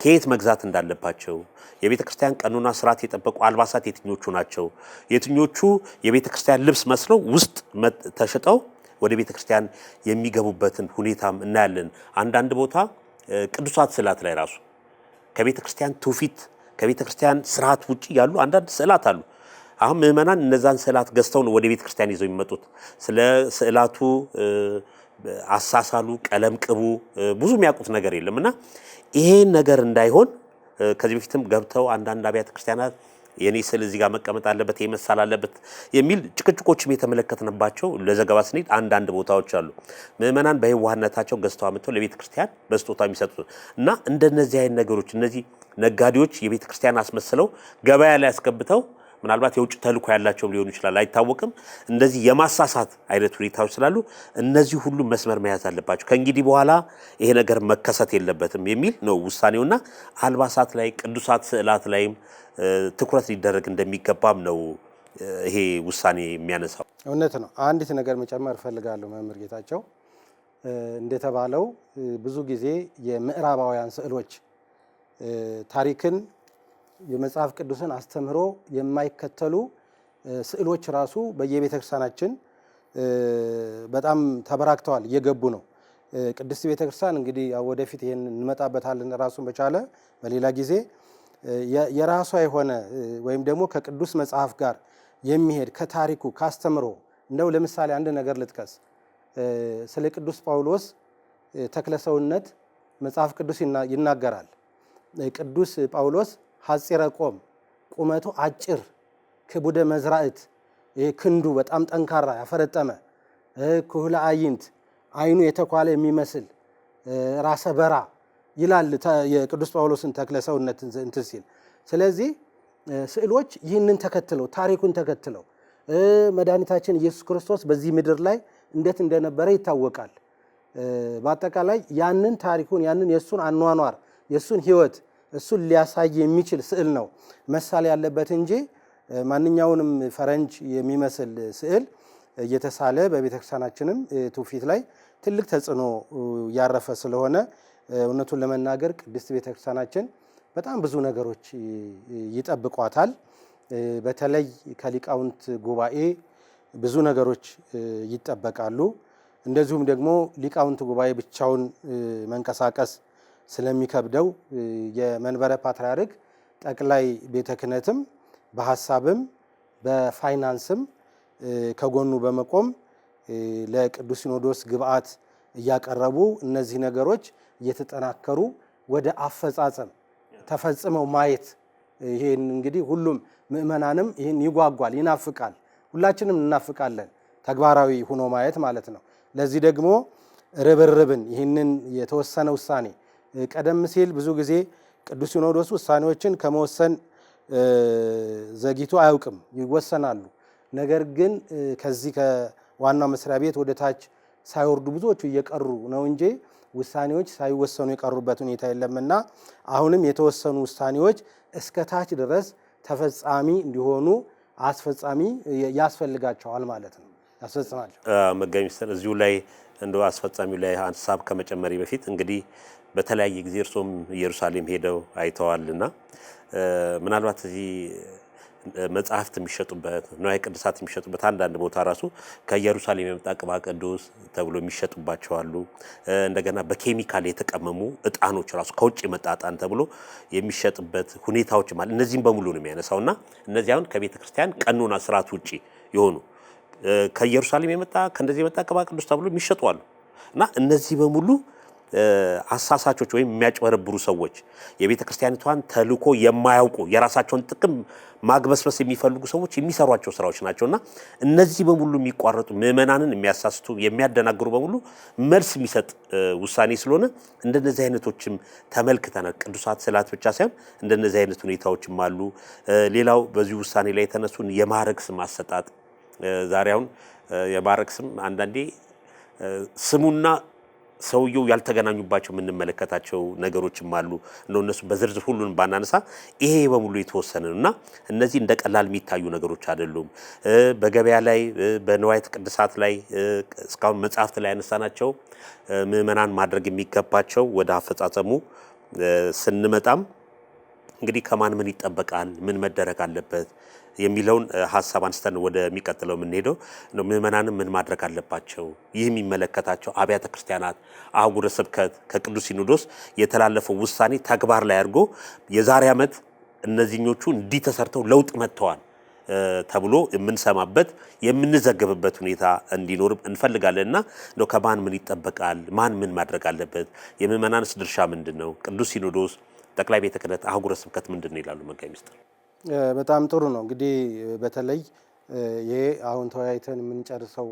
ከየት መግዛት እንዳለባቸው፣ የቤተ ክርስቲያን ቀኖና ስርዓት የጠበቁ አልባሳት የትኞቹ ናቸው፣ የትኞቹ የቤተ ክርስቲያን ልብስ መስለው ውስጥ ተሽጠው ወደ ቤተክርስቲያን የሚገቡበትን ሁኔታም እናያለን። አንዳንድ ቦታ ቅዱሳት ስዕላት ላይ ራሱ ከቤተክርስቲያን ትውፊት ከቤተክርስቲያን ስርዓት ውጪ ያሉ አንዳንድ ስዕላት አሉ። አሁን ምዕመናን እነዛን ስዕላት ገዝተው ነው ወደ ቤተክርስቲያን ይዘው የሚመጡት። ስለ ስዕላቱ አሳሳሉ፣ ቀለም ቅቡ ብዙ የሚያውቁት ነገር የለምና ይሄን ነገር እንዳይሆን ከዚህ በፊትም ገብተው አንዳንድ አብያተ ክርስቲያናት የኔ ስዕል እዚህ ጋር መቀመጥ አለበት የመሳል አለበት የሚል ጭቅጭቆችም የተመለከትንባቸው ለዘገባ ስንሄድ አንዳንድ ቦታዎች አሉ። ምዕመናን በየዋህነታቸው ገዝተው አመጥተው ለቤተ ክርስቲያን በስጦታ የሚሰጡት እና እንደነዚህ አይነት ነገሮች እነዚህ ነጋዴዎች የቤተ ክርስቲያን አስመስለው ገበያ ላይ ያስገብተው ምናልባት የውጭ ተልእኮ ያላቸው ሊሆኑ ይችላል፣ አይታወቅም። እንደዚህ የማሳሳት አይነት ሁኔታዎች ስላሉ እነዚህ ሁሉ መስመር መያዝ አለባቸው። ከእንግዲህ በኋላ ይሄ ነገር መከሰት የለበትም የሚል ነው ውሳኔውና አልባሳት ላይ ቅዱሳት ስዕላት ላይም ትኩረት ሊደረግ እንደሚገባም ነው ይሄ ውሳኔ የሚያነሳው። እውነት ነው። አንዲት ነገር መጨመር እፈልጋለሁ መምህር ጌታቸው፣ እንደተባለው ብዙ ጊዜ የምዕራባውያን ስዕሎች ታሪክን የመጽሐፍ ቅዱስን አስተምህሮ የማይከተሉ ስዕሎች ራሱ በየቤተ ክርስቲያናችን በጣም ተበራክተዋል፣ እየገቡ ነው። ቅድስት ቤተ ክርስቲያን እንግዲህ ወደፊት ይሄን እንመጣበታለን ራሱን በቻለ በሌላ ጊዜ የራሷ የሆነ ወይም ደግሞ ከቅዱስ መጽሐፍ ጋር የሚሄድ ከታሪኩ ካስተምሮ እንደው ለምሳሌ አንድ ነገር ልጥቀስ። ስለ ቅዱስ ጳውሎስ ተክለሰውነት መጽሐፍ ቅዱስ ይናገራል። ቅዱስ ጳውሎስ ሐጺረ ቆም ቁመቱ አጭር ክቡደ መዝራእት ክንዱ በጣም ጠንካራ ያፈረጠመ ኩህለ አይንት አይኑ የተኳለ የሚመስል ራሰ በራ ይላል የቅዱስ ጳውሎስን ተክለ ሰውነት እንትን ሲል። ስለዚህ ስዕሎች ይህንን ተከትለው ታሪኩን ተከትለው መድኃኒታችን ኢየሱስ ክርስቶስ በዚህ ምድር ላይ እንዴት እንደነበረ ይታወቃል። በአጠቃላይ ያንን ታሪኩን ያንን የሱን አኗኗር የሱን ሕይወት እሱን ሊያሳይ የሚችል ስዕል ነው መሳል ያለበት እንጂ ማንኛውንም ፈረንጅ የሚመስል ስዕል እየተሳለ በቤተክርስቲያናችንም ትውፊት ላይ ትልቅ ተጽዕኖ ያረፈ ስለሆነ እውነቱን ለመናገር ቅድስት ቤተክርስቲያናችን በጣም ብዙ ነገሮች ይጠብቋታል። በተለይ ከሊቃውንት ጉባኤ ብዙ ነገሮች ይጠበቃሉ። እንደዚሁም ደግሞ ሊቃውንት ጉባኤ ብቻውን መንቀሳቀስ ስለሚከብደው የመንበረ ፓትርያርክ ጠቅላይ ቤተ ክህነትም በሐሳብም በፋይናንስም ከጎኑ በመቆም ለቅዱስ ሲኖዶስ ግብአት እያቀረቡ እነዚህ ነገሮች እየተጠናከሩ ወደ አፈጻጸም ተፈጽመው ማየት ይሄን እንግዲህ ሁሉም ምእመናንም ይሄን ይጓጓል፣ ይናፍቃል፣ ሁላችንም እናፍቃለን ተግባራዊ ሆኖ ማየት ማለት ነው። ለዚህ ደግሞ ርብርብን ይህንን የተወሰነ ውሳኔ ቀደም ሲል ብዙ ጊዜ ቅዱስ ሲኖዶስ ውሳኔዎችን ከመወሰን ዘግይቶ አያውቅም፣ ይወሰናሉ። ነገር ግን ከዚህ ከዋናው መስሪያ ቤት ወደ ታች ሳይወርዱ ብዙዎቹ እየቀሩ ነው እንጂ ውሳኔዎች ሳይወሰኑ የቀሩበት ሁኔታ የለምና አሁንም የተወሰኑ ውሳኔዎች እስከ ታች ድረስ ተፈጻሚ እንዲሆኑ አስፈጻሚ ያስፈልጋቸዋል ማለት ነው። ያስፈጽማቸው መጋቢ ሚኒስትር እዚሁ ላይ እንደው አስፈጻሚው ላይ ሀሳብ ከመጨመሪ በፊት እንግዲህ በተለያየ ጊዜ እርሶም ኢየሩሳሌም ሄደው አይተዋልና ምናልባት እዚህ መጽሐፍት የሚሸጡበት ንዋየ ቅድሳት የሚሸጡበት አንዳንድ ቦታ ራሱ ከኢየሩሳሌም የመጣ ቅባ ቅዱስ ተብሎ የሚሸጡባቸው አሉ። እንደገና በኬሚካል የተቀመሙ እጣኖች ራሱ ከውጭ የመጣ እጣን ተብሎ የሚሸጥበት ሁኔታዎች ማለት እነዚህም በሙሉ ነው የሚያነሳውና እነዚህ አሁን ከቤተ ክርስቲያን ቀኖና ስርዓት ውጪ የሆኑ ከኢየሩሳሌም የመጣ ከእንደዚህ የመጣ ቅባ ቅዱስ ተብሎ የሚሸጡ አሉ እና እነዚህ በሙሉ አሳሳቾች ወይም የሚያጭበረብሩ ሰዎች የቤተ ክርስቲያኒቷን ተልእኮ የማያውቁ የራሳቸውን ጥቅም ማግበስበስ የሚፈልጉ ሰዎች የሚሰሯቸው ስራዎች ናቸውና እነዚህ በሙሉ የሚቋረጡ ምዕመናንን የሚያሳስቱ የሚያደናግሩ በሙሉ መልስ የሚሰጥ ውሳኔ ስለሆነ እንደነዚህ አይነቶችም ተመልክተናል። ቅዱሳት ስዕላት ብቻ ሳይሆን እንደነዚህ አይነት ሁኔታዎችም አሉ። ሌላው በዚህ ውሳኔ ላይ የተነሱን የማዕረግ ስም አሰጣጥ ዛሬ አሁን የማዕረግ ስም አንዳንዴ ስሙና ሰውየው ያልተገናኙባቸው የምንመለከታቸው ነገሮችም አሉ። እነሱ በዝርዝር ሁሉን ባናነሳ ይሄ በሙሉ የተወሰነ ነውና እነዚህ እንደ ቀላል የሚታዩ ነገሮች አይደሉም። በገበያ ላይ በንዋያተ ቅድሳት ላይ እስካሁን መጽሐፍት ላይ ያነሳናቸው ምዕመናን ማድረግ የሚገባቸው ወደ አፈጻጸሙ ስንመጣም እንግዲህ ከማን ምን ይጠበቃል፣ ምን መደረግ አለበት የሚለውን ሐሳብ አንስተን ወደሚቀጥለው የምንሄደው ነው። ምዕመናንም ምን ማድረግ አለባቸው? ይህ የሚመለከታቸው አብያተ ክርስቲያናት፣ አህጉረ ስብከት ከቅዱስ ሲኖዶስ የተላለፈው ውሳኔ ተግባር ላይ አድርጎ የዛሬ ዓመት እነዚህኞቹ እንዲህ ተሰርተው ለውጥ መጥተዋል ተብሎ የምንሰማበት የምንዘገብበት ሁኔታ እንዲኖር እንፈልጋለንና ነው። ከማን ምን ይጠበቃል? ማን ምን ማድረግ አለበት? የምዕመናንስ ድርሻ ምንድነው? ቅዱስ ሲኖዶስ፣ ጠቅላይ ቤተ ክህነት፣ አህጉረ ስብከት ምንድነው ይላሉ መጋቤ ምስጢር? በጣም ጥሩ ነው። እንግዲህ በተለይ ይሄ አሁን ተወያይተን የምንጨርሰው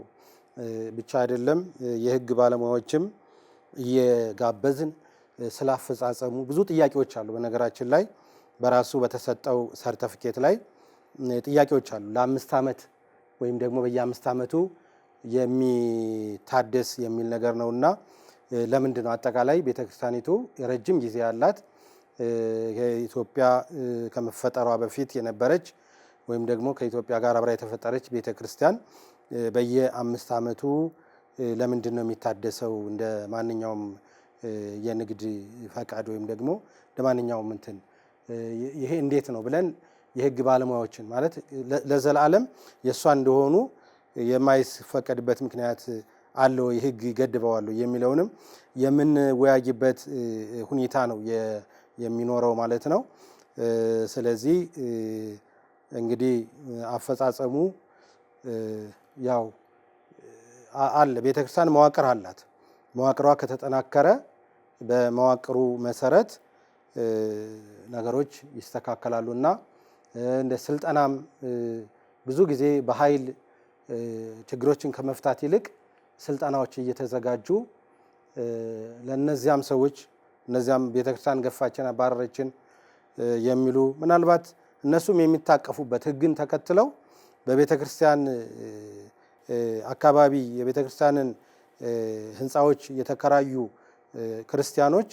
ብቻ አይደለም። የህግ ባለሙያዎችም እየጋበዝን ስላፈጻጸሙ ብዙ ጥያቄዎች አሉ። በነገራችን ላይ በራሱ በተሰጠው ሰርተፊኬት ላይ ጥያቄዎች አሉ። ለ5 ዓመት ወይም ደግሞ በየ5 ዓመቱ የሚታደስ የሚል ነገር ነውና ለምንድን ነው አጠቃላይ ቤተክርስቲያኒቱ የረጅም ጊዜ ያላት ከኢትዮጵያ ከመፈጠሯ በፊት የነበረች ወይም ደግሞ ከኢትዮጵያ ጋር አብራ የተፈጠረች ቤተክርስቲያን በየ5 ዓመቱ ለምንድን ነው የሚታደሰው? እንደ ማንኛውም የንግድ ፈቃድ ወይም ደግሞ እንደ ማንኛውም እንትን ይሄ እንዴት ነው ብለን የህግ ባለሙያዎችን ማለት ለዘላለም የእሷ እንደሆኑ የማይፈቀድበት ምክንያት አለው የህግ ይገድበዋል የሚለውንም የምንወያይበት ሁኔታ ነው የሚኖረው ማለት ነው። ስለዚህ እንግዲህ አፈጻጸሙ ያው አለ። ቤተክርስቲያን መዋቅር አላት። መዋቅሯ ከተጠናከረ በመዋቅሩ መሰረት ነገሮች ይስተካከላሉና እንደ ስልጠናም ብዙ ጊዜ በኃይል ችግሮችን ከመፍታት ይልቅ ስልጠናዎች እየተዘጋጁ ለነዚያም ሰዎች እነዚያም ቤተክርስቲያን ገፋችን አባረረችን የሚሉ ምናልባት እነሱም የሚታቀፉበት ህግን ተከትለው በቤተክርስቲያን አካባቢ የቤተክርስቲያንን ህንፃዎች የተከራዩ ክርስቲያኖች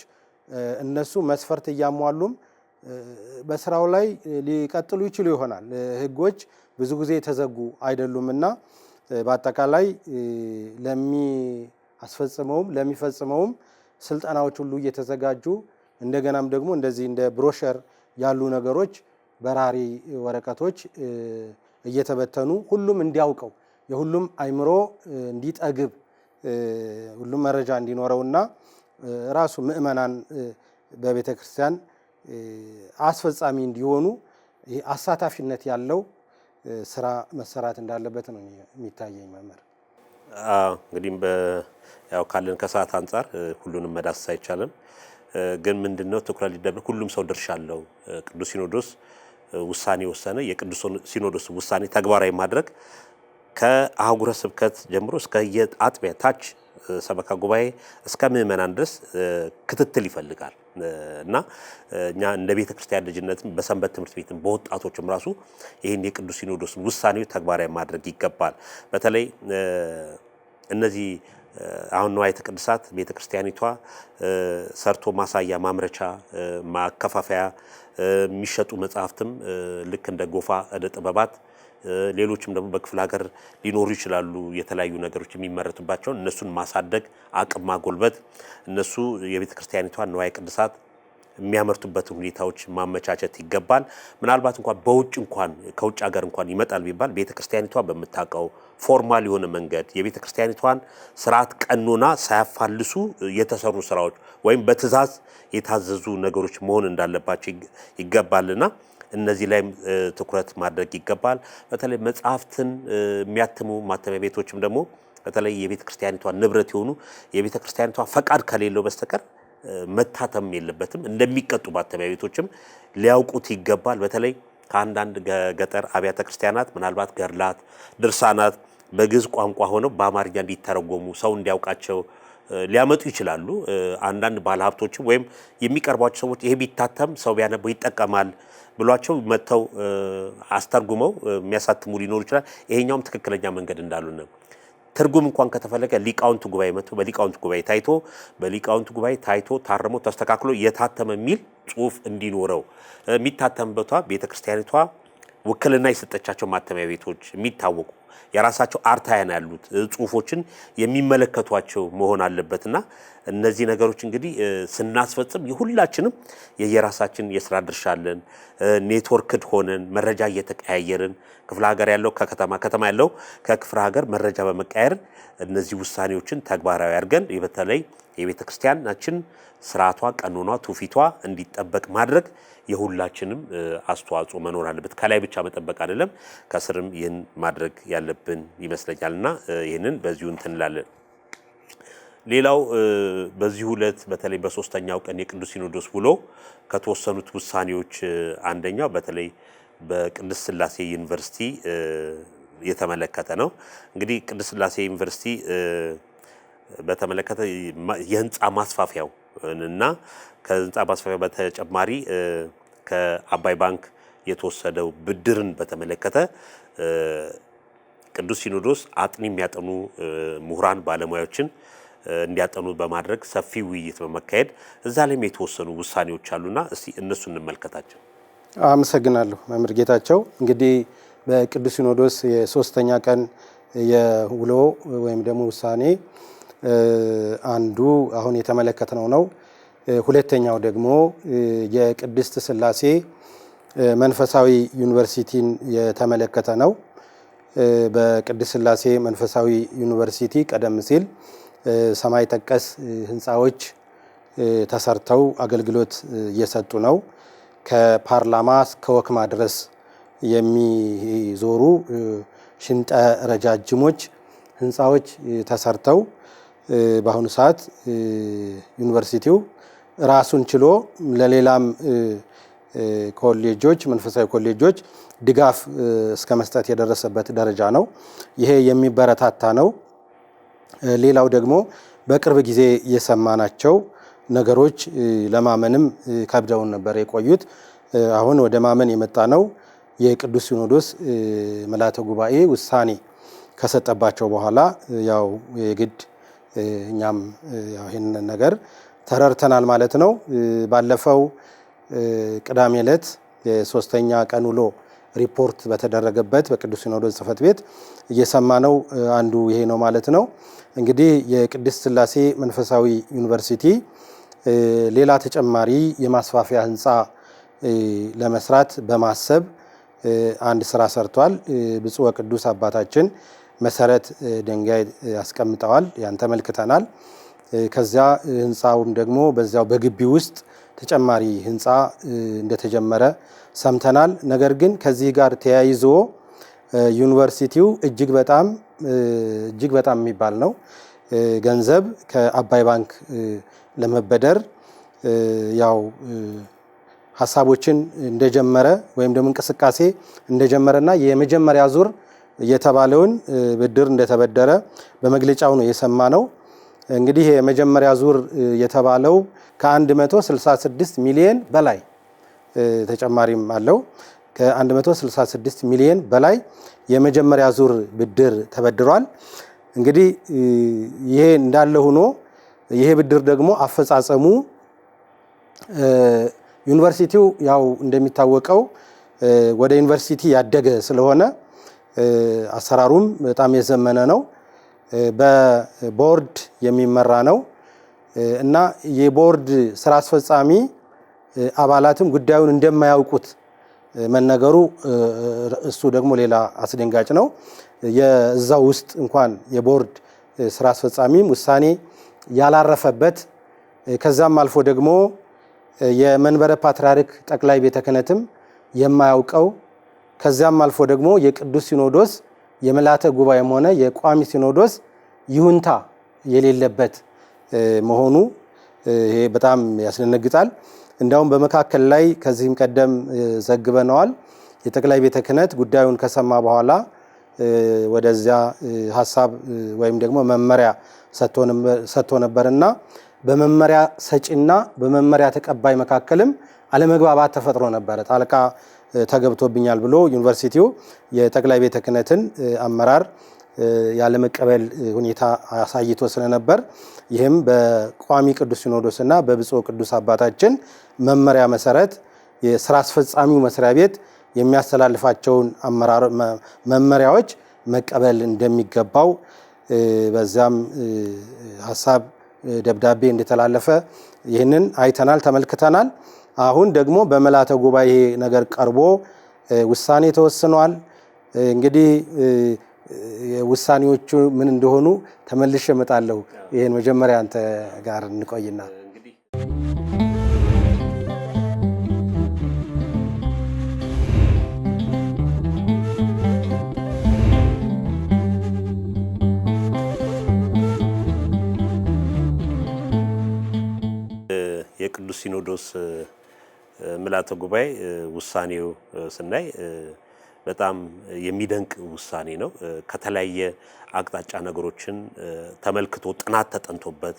እነሱ መስፈርት እያሟሉም በስራው ላይ ሊቀጥሉ ይችሉ ይሆናል። ህጎች ብዙ ጊዜ የተዘጉ አይደሉምና በአጠቃላይ ለሚያስፈጽመውም ለሚፈጽመውም ስልጠናዎች ሁሉ እየተዘጋጁ እንደገናም ደግሞ እንደዚህ እንደ ብሮሸር ያሉ ነገሮች በራሪ ወረቀቶች እየተበተኑ ሁሉም እንዲያውቀው የሁሉም አይምሮ እንዲጠግብ ሁሉም መረጃ እንዲኖረውና ራሱ ምእመናን በቤተ ክርስቲያን አስፈጻሚ እንዲሆኑ አሳታፊነት ያለው ስራ መሰራት እንዳለበት ነው የሚታየኝ። መምህር እንግዲህ ያው ካለን ከሰዓት አንፃር ሁሉንም መዳሰስ አይቻልም። ግን ምንድነው ትኩረት ሊደረግ ሁሉም ሰው ድርሻ አለው። ቅዱስ ሲኖዶስ ውሳኔ ወሰነ። የቅዱስ ሲኖዶስ ውሳኔ ተግባራዊ ማድረግ ከአህጉረ ስብከት ጀምሮ እስከ የአጥቢያ ታች ሰበካ ጉባኤ እስከ ምዕመናን ድረስ ክትትል ይፈልጋል እና እኛ እንደ ቤተ ክርስቲያን ልጅነትም በሰንበት ትምህርት ቤትም በወጣቶችም ራሱ ይሄን የቅዱስ ሲኖዶስ ውሳኔው ተግባራዊ ማድረግ ይገባል። በተለይ እነዚህ አሁን ንዋየ ቅድሳት ቤተ ክርስቲያኒቷ ሰርቶ ማሳያ ማምረቻ ማከፋፈያ የሚሸጡ መጽሐፍትም ልክ እንደ ጎፋ ዕደ ጥበባት ሌሎችም ደግሞ በክፍለ ሀገር ሊኖሩ ይችላሉ። የተለያዩ ነገሮች የሚመረቱባቸው እነሱን ማሳደግ አቅም ማጎልበት እነሱ የቤተ ክርስቲያኒቷን ንዋየ ቅድሳት የሚያመርቱበት ሁኔታዎች ማመቻቸት ይገባል። ምናልባት እንኳን በውጭ እንኳን ከውጭ ሀገር እንኳን ይመጣል ቢባል ቤተ ክርስቲያኒቷ በምታውቀው ፎርማል የሆነ መንገድ የቤተ ክርስቲያኒቷን ስርዓት ቀኖና ሳያፋልሱ የተሰሩ ስራዎች ወይም በትእዛዝ የታዘዙ ነገሮች መሆን እንዳለባቸው ይገባልና እነዚህ ላይ ትኩረት ማድረግ ይገባል። በተለይ መጽሐፍትን የሚያትሙ ማተሚያ ቤቶችም ደግሞ በተለይ የቤተ ክርስቲያኒቷ ንብረት የሆኑ የቤተ ክርስቲያኒቷ ፈቃድ ከሌለው በስተቀር መታተም የለበትም። እንደሚቀጡ ማተሚያ ቤቶችም ሊያውቁት ይገባል። በተለይ ከአንዳንድ ገጠር አብያተ ክርስቲያናት ምናልባት ገድላት፣ ድርሳናት በግዕዝ ቋንቋ ሆነው በአማርኛ እንዲተረጎሙ ሰው እንዲያውቃቸው ሊያመጡ ይችላሉ። አንዳንድ ባለሀብቶችም ወይም የሚቀርቧቸው ሰዎች ይሄ ቢታተም ሰው ቢያነበው ይጠቀማል ብሏቸው መተው አስተርጉመው የሚያሳትሙ ሊኖሩ ይችላል። ይሄኛውም ትክክለኛ መንገድ እንዳሉን ነው። ትርጉም እንኳን ከተፈለገ ሊቃውንት ጉባኤ መጥቶ በሊቃውንት ጉባኤ ታይቶ በሊቃውንት ጉባኤ ታይቶ ታርሞ ተስተካክሎ የታተመ የሚል ጽሑፍ እንዲኖረው የሚታተምበቷ ቤተክርስቲያኒቷ ውክልና የሰጠቻቸው ማተሚያ ቤቶች የሚታወቁ የራሳቸው አርታያን ያሉት ጽሁፎችን የሚመለከቷቸው መሆን አለበትና እነዚህ ነገሮች እንግዲህ ስናስፈጽም የሁላችንም የየራሳችን የስራ ድርሻ አለን። ኔትወርክድ ሆነን መረጃ እየተቀያየርን ክፍለ ሀገር ያለው ከከተማ ከተማ ያለው ከክፍለ ሀገር መረጃ በመቀያየር እነዚህ ውሳኔዎችን ተግባራዊ አድርገን በተለይ የቤተ ክርስቲያናችን ስርዓቷ፣ ቀኖኗ፣ ትውፊቷ እንዲጠበቅ ማድረግ የሁላችንም አስተዋጽኦ መኖር አለበት። ከላይ ብቻ መጠበቅ አይደለም፣ ከስርም ይህን ማድረግ ያለብን ይመስለኛልና ይህንን በዚሁ እንላለን። ሌላው በዚህ ዕለት በተለይ በሶስተኛው ቀን የቅዱስ ሲኖዶስ ውሎ ከተወሰኑት ውሳኔዎች አንደኛው በተለይ በቅድስት ሥላሴ ዩኒቨርሲቲ የተመለከተ ነው። እንግዲህ ቅድስት ሥላሴ ዩኒቨርሲቲ በተመለከተ የህንፃ ማስፋፊያው እና ከህንፃ ማስፋፊያው በተጨማሪ ከአባይ ባንክ የተወሰደው ብድርን በተመለከተ ቅዱስ ሲኖዶስ አጥኒ የሚያጠኑ ምሁራን ባለሙያዎችን እንዲያጠኑ በማድረግ ሰፊ ውይይት በመካሄድ እዛ ላይም የተወሰኑ ውሳኔዎች አሉና እስቲ እነሱ እንመልከታቸው። አመሰግናለሁ መምህር ጌታቸው። እንግዲህ በቅዱስ ሲኖዶስ የሶስተኛ ቀን የውሎ ወይም ደግሞ ውሳኔ አንዱ አሁን የተመለከትነው ነው። ሁለተኛው ደግሞ የቅድስት ሥላሴ መንፈሳዊ ዩኒቨርሲቲን የተመለከተ ነው። በቅድስት ሥላሴ መንፈሳዊ ዩኒቨርሲቲ ቀደም ሲል ሰማይ ጠቀስ ህንፃዎች ተሰርተው አገልግሎት እየሰጡ ነው። ከፓርላማ እስከ ወክማ ድረስ የሚዞሩ ሽንጠ ረጃጅሞች ህንፃዎች ተሰርተው በአሁኑ ሰዓት ዩኒቨርሲቲው ራሱን ችሎ ለሌላም ኮሌጆች፣ መንፈሳዊ ኮሌጆች ድጋፍ እስከ መስጠት የደረሰበት ደረጃ ነው። ይሄ የሚበረታታ ነው። ሌላው ደግሞ በቅርብ ጊዜ የሰማናቸው ነገሮች ለማመንም ከብደውን ነበር የቆዩት። አሁን ወደ ማመን የመጣ ነው። የቅዱስ ሲኖዶስ ምልዓተ ጉባኤ ውሳኔ ከሰጠባቸው በኋላ ያው የግድ እኛም ይህንን ነገር ተረድተናል ማለት ነው። ባለፈው ቅዳሜ ዕለት የሶስተኛ ቀን ውሎ ሪፖርት በተደረገበት በቅዱስ ሲኖዶስ ጽሕፈት ቤት እየሰማነው አንዱ ይሄ ነው ማለት ነው። እንግዲህ የቅድስት ሥላሴ መንፈሳዊ ዩኒቨርሲቲ ሌላ ተጨማሪ የማስፋፊያ ህንፃ ለመስራት በማሰብ አንድ ስራ ሰርቷል። ብፁዕ ወቅዱስ አባታችን መሰረት ድንጋይ ያስቀምጠዋል። ያን ተመልክተናል። ከዚያ ህንፃውም ደግሞ በዚያው በግቢ ውስጥ ተጨማሪ ህንፃ እንደተጀመረ ሰምተናል። ነገር ግን ከዚህ ጋር ተያይዞ ዩኒቨርሲቲው እጅግ በጣም የሚባል ነው ገንዘብ ከአባይ ባንክ ለመበደር ያው ሀሳቦችን እንደጀመረ ወይም ደግሞ እንቅስቃሴ እንደጀመረና የመጀመሪያ ዙር የተባለውን ብድር እንደተበደረ በመግለጫው ነው የሰማነው። እንግዲህ የመጀመሪያ ዙር የተባለው ከ166 ሚሊዮን በላይ ተጨማሪም አለው። ከ166 ሚሊዮን በላይ የመጀመሪያ ዙር ብድር ተበድሯል። እንግዲህ ይሄ እንዳለ ሆኖ ይሄ ብድር ደግሞ አፈጻጸሙ ዩኒቨርሲቲው ያው እንደሚታወቀው ወደ ዩኒቨርሲቲ ያደገ ስለሆነ አሰራሩም በጣም የዘመነ ነው። በቦርድ የሚመራ ነው እና የቦርድ ስራ አስፈጻሚ አባላትም ጉዳዩን እንደማያውቁት መነገሩ እሱ ደግሞ ሌላ አስደንጋጭ ነው። የዛው ውስጥ እንኳን የቦርድ ስራ አስፈጻሚም ውሳኔ ያላረፈበት ከዛም አልፎ ደግሞ የመንበረ ፓትርያርክ ጠቅላይ ቤተ ክህነትም የማያውቀው ከዛም አልፎ ደግሞ የቅዱስ ሲኖዶስ የምልዓተ ጉባኤም ሆነ የቋሚ ሲኖዶስ ይሁንታ የሌለበት መሆኑ ይሄ በጣም ያስደነግጣል። እንዳውም በመካከል ላይ ከዚህም ቀደም ዘግበነዋል። የጠቅላይ ቤተ ክህነት ጉዳዩን ከሰማ በኋላ ወደዚያ ሀሳብ ወይም ደግሞ መመሪያ ሰጥቶ ነበርና በመመሪያ ሰጪና በመመሪያ ተቀባይ መካከልም አለመግባባት ተፈጥሮ ነበረ። ጣልቃ ተገብቶብኛል ብሎ ዩኒቨርሲቲው የጠቅላይ ቤተ ክህነትን አመራር ያለመቀበል ሁኔታ አሳይቶ ስለነበር ይህም በቋሚ ቅዱስ ሲኖዶስና በብፁዕ ቅዱስ አባታችን መመሪያ መሰረት የስራ አስፈጻሚው መስሪያ ቤት የሚያስተላልፋቸውን መመሪያዎች መቀበል እንደሚገባው በዛም ሐሳብ ደብዳቤ እንደተላለፈ ይህንን አይተናል ተመልክተናል። አሁን ደግሞ በመላተ ጉባኤ ነገር ቀርቦ ውሳኔ ተወስኗል። እንግዲህ ውሳኔዎቹ ምን እንደሆኑ ተመልሼ እመጣለሁ። ይሄን መጀመሪያ አንተ ጋር እንቆይና የቅዱስ ሲኖዶስ ምልዓተ ጉባኤ ውሳኔው ስናይ በጣም የሚደንቅ ውሳኔ ነው። ከተለያየ አቅጣጫ ነገሮችን ተመልክቶ ጥናት ተጠንቶበት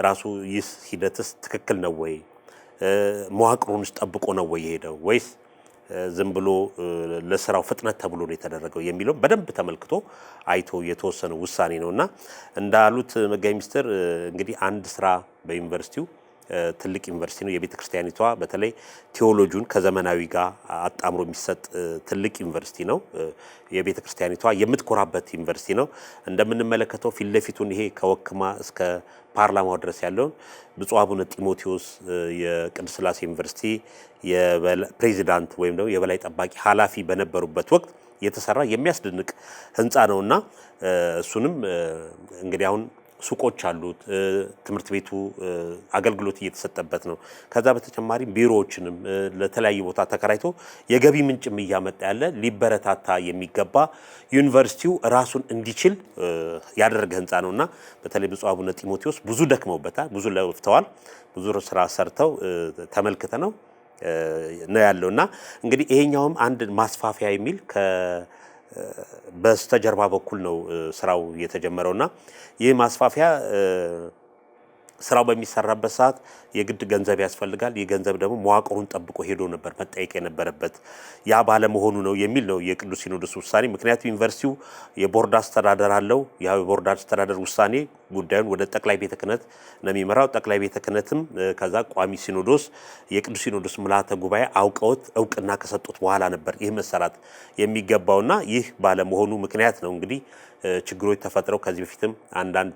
ራሱ ይህ ሂደትስ ትክክል ነው ወይ መዋቅሩንስ ጠብቆ ነው ወይ የሄደው ወይስ ዝም ብሎ ለስራው ፍጥነት ተብሎ ነው የተደረገው የሚለው በደንብ ተመልክቶ አይቶ የተወሰነ ውሳኔ ነውና እንዳሉት መጋቢ ሚኒስትር እንግዲህ አንድ ስራ በዩኒቨርሲቲው ትልቅ ዩኒቨርሲቲ ነው። የቤተ ክርስቲያኒቷ በተለይ ቴዎሎጂውን ከዘመናዊ ጋር አጣምሮ የሚሰጥ ትልቅ ዩኒቨርሲቲ ነው። የቤተ ክርስቲያኒቷ የምትኮራበት ዩኒቨርሲቲ ነው። እንደምንመለከተው ፊት ለፊቱን ይሄ ከወክማ እስከ ፓርላማው ድረስ ያለውን ብፁዕ አቡነ ጢሞቴዎስ የቅድስት ሥላሴ ዩኒቨርሲቲ የፕሬዚዳንት ወይም ደግሞ የበላይ ጠባቂ ኃላፊ በነበሩበት ወቅት የተሰራ የሚያስደንቅ ህንፃ ነውና እሱንም እንግዲህ አሁን ሱቆች አሉት። ትምህርት ቤቱ አገልግሎት እየተሰጠበት ነው። ከዛ በተጨማሪ ቢሮዎችንም ለተለያዩ ቦታ ተከራይቶ የገቢ ምንጭም እያመጣ ያለ ሊበረታታ የሚገባ ዩኒቨርሲቲው ራሱን እንዲችል ያደረገ ህንፃ ነውና በተለይ ብፁዕ አቡነ ጢሞቴዎስ ብዙ ደክመውበታል፣ ብዙ ለፍተዋል፣ ብዙ ስራ ሰርተው ተመልክተ ነው ያለውና እንግዲህ ይሄኛውም አንድ ማስፋፊያ የሚል በስተጀርባ በኩል ነው ስራው የተጀመረውና ይህ ማስፋፊያ ስራው በሚሰራበት ሰዓት የግድ ገንዘብ ያስፈልጋል። የገንዘብ ደግሞ መዋቅሩን ጠብቆ ሄዶ ነበር መጠየቅ የነበረበት ያ ባለመሆኑ ነው የሚል ነው የቅዱስ ሲኖዶስ ውሳኔ። ምክንያቱም ዩኒቨርሲቲው የቦርድ አስተዳደር አለው። ያ የቦርድ አስተዳደር ውሳኔ ጉዳዩን ወደ ጠቅላይ ቤተ ክህነት ነው የሚመራው። ጠቅላይ ቤተ ክህነትም ከዛ ቋሚ ሲኖዶስ የቅዱስ ሲኖዶስ ምልዓተ ጉባኤ አውቀውት እውቅና ከሰጡት በኋላ ነበር ይህ መሰራት የሚገባውና ይህ ባለመሆኑ ምክንያት ነው እንግዲህ ችግሮች ተፈጥረው ከዚህ በፊትም አንዳንድ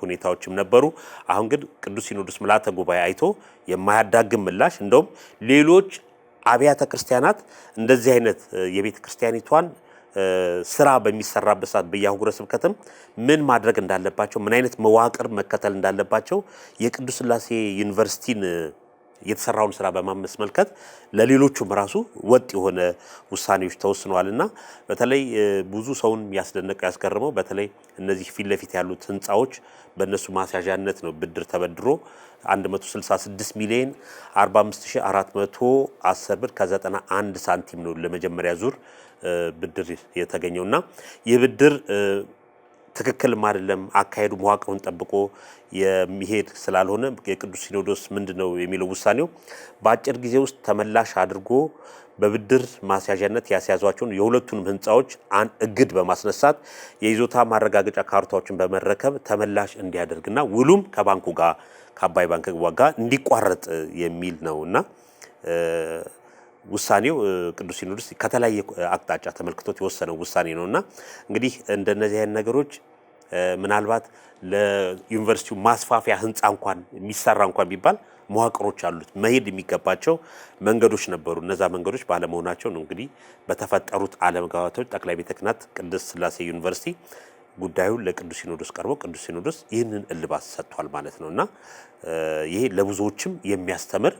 ሁኔታዎችም ነበሩ። አሁን ግን ቅዱስ ሲኖዶስ ምልዓተ ጉባኤ አይቶ የማያዳግም ምላሽ እንደውም ሌሎች አብያተ ክርስቲያናት እንደዚህ አይነት የቤተ ክርስቲያኒቷን ስራ በሚሰራበት ሰዓት በየአህጉረ ስብከትም ምን ማድረግ እንዳለባቸው ምን አይነት መዋቅር መከተል እንዳለባቸው የቅዱስ ሥላሴ ዩኒቨርሲቲን የተሰራውን ስራ በማመስመልከት ለሌሎቹም ራሱ ወጥ የሆነ ውሳኔዎች ተወስነዋልና በተለይ ብዙ ሰውን ያስደነቀው ያስገረመው በተለይ እነዚህ ፊት ለፊት ያሉት ህንጻዎች በእነሱ ማስያዣነት ነው ብድር ተበድሮ 166 ሚሊዮን 45410 ብር ከ91 ሳንቲም ነው ለመጀመሪያ ዙር ብድር የተገኘውና ይህ ብድር ትክክልም አይደለም አካሄዱ መዋቅሩን ጠብቆ የሚሄድ ስላልሆነ የቅዱስ ሲኖዶስ ምንድነው የሚለው ውሳኔው በአጭር ጊዜ ውስጥ ተመላሽ አድርጎ በብድር ማስያዣነት ያስያዟቸውን የሁለቱንም ህንጻዎች እግድ በማስነሳት የይዞታ ማረጋገጫ ካርታዎችን በመረከብ ተመላሽ እንዲያደርግና ውሉም ከባንኩ ጋር ከአባይ ባንክ ጋር እንዲቋረጥ የሚል ነውና ውሳኔው ቅዱስ ሲኖዶስ ከተለያየ አቅጣጫ ተመልክቶት የወሰነው ውሳኔ ነውና እንግዲህ እንደነዚህ አይነት ነገሮች ምናልባት ለዩኒቨርሲቲው ማስፋፊያ ህንጻ እንኳን የሚሰራ እንኳን ቢባል መዋቅሮች አሉት መሄድ የሚገባቸው መንገዶች ነበሩ። እነዛ መንገዶች ባለመሆናቸው ነው እንግዲህ በተፈጠሩት አለመግባባቶች ጠቅላይ ቤተ ክህነት ቅድስት ሥላሴ ዩኒቨርሲቲ ጉዳዩን ለቅዱስ ሲኖዶስ ቀርቦ ቅዱስ ሲኖዶስ ይህንን እልባት ሰጥቷል ማለት ነውና ይሄ ለብዙዎችም የሚያስተምር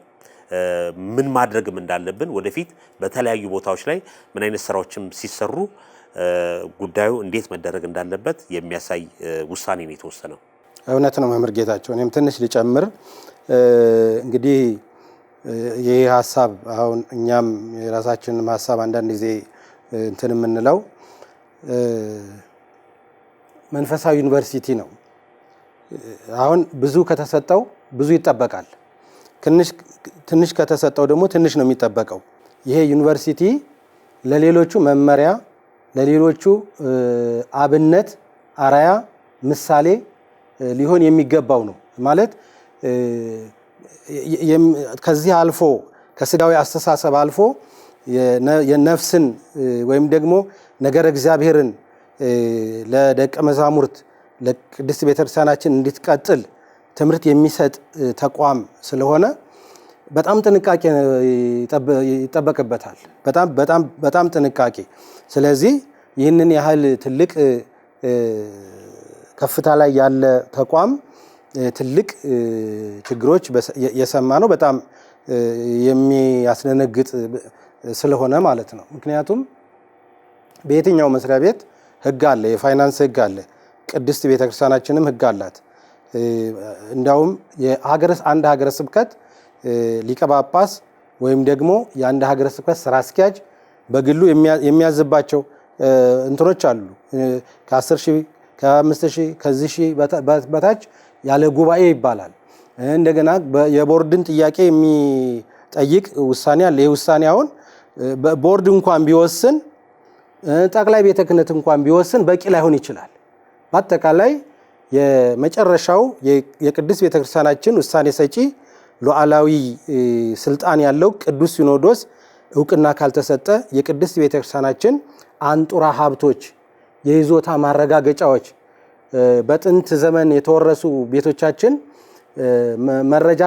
ምን ማድረግም እንዳለብን ወደፊት በተለያዩ ቦታዎች ላይ ምን አይነት ስራዎችም ሲሰሩ ጉዳዩ እንዴት መደረግ እንዳለበት የሚያሳይ ውሳኔ ነው የተወሰነው። እውነት ነው መምህር ጌታቸው። እኔም ትንሽ ልጨምር እንግዲህ ይሄ ሐሳብ አሁን እኛም የራሳችንን ሐሳብ አንዳንድ ጊዜ እንትን የምንለው መንፈሳዊ ዩኒቨርሲቲ ነው። አሁን ብዙ ከተሰጠው ብዙ ይጠበቃል። ትንሽ ከተሰጠው ደግሞ ትንሽ ነው የሚጠበቀው። ይሄ ዩኒቨርሲቲ ለሌሎቹ መመሪያ ለሌሎቹ አብነት አራያ ምሳሌ ሊሆን የሚገባው ነው ማለት ከዚህ አልፎ ከስጋዊ አስተሳሰብ አልፎ የነፍስን ወይም ደግሞ ነገር እግዚአብሔርን ለደቀ መዛሙርት ለቅድስት ቤተክርስቲያናችን እንድትቀጥል ትምህርት የሚሰጥ ተቋም ስለሆነ በጣም ጥንቃቄ ይጠበቅበታል። በጣም ጥንቃቄ። ስለዚህ ይህንን ያህል ትልቅ ከፍታ ላይ ያለ ተቋም ትልቅ ችግሮች የሰማ ነው። በጣም የሚያስደነግጥ ስለሆነ ማለት ነው። ምክንያቱም በየትኛው መስሪያ ቤት ህግ አለ፣ የፋይናንስ ህግ አለ። ቅድስት ቤተክርስቲያናችንም ህግ አላት። እንዳውም አንድ ሀገረ ስብከት ሊቀ ጳጳስ ወይም ደግሞ የአንድ ሀገረ ስብከት ስራ አስኪያጅ በግሉ የሚያዝባቸው እንትኖች አሉ። ከ10 ሺህ ከ5 ሺህ ከዚህ ሺህ በታች ያለ ጉባኤ ይባላል። እንደገና የቦርድን ጥያቄ የሚጠይቅ ውሳኔ አለ። ይህ ውሳኔ አሁን ቦርድ እንኳን ቢወስን ጠቅላይ ቤተ ክህነት እንኳን ቢወስን በቂ ላይሆን ይችላል። በአጠቃላይ የመጨረሻው የቅድስት ቤተክርስቲያናችን ውሳኔ ሰጪ ሉዓላዊ ስልጣን ያለው ቅዱስ ሲኖዶስ እውቅና ካልተሰጠ የቅድስት ቤተክርስቲያናችን አንጡራ ሀብቶች፣ የይዞታ ማረጋገጫዎች፣ በጥንት ዘመን የተወረሱ ቤቶቻችን መረጃ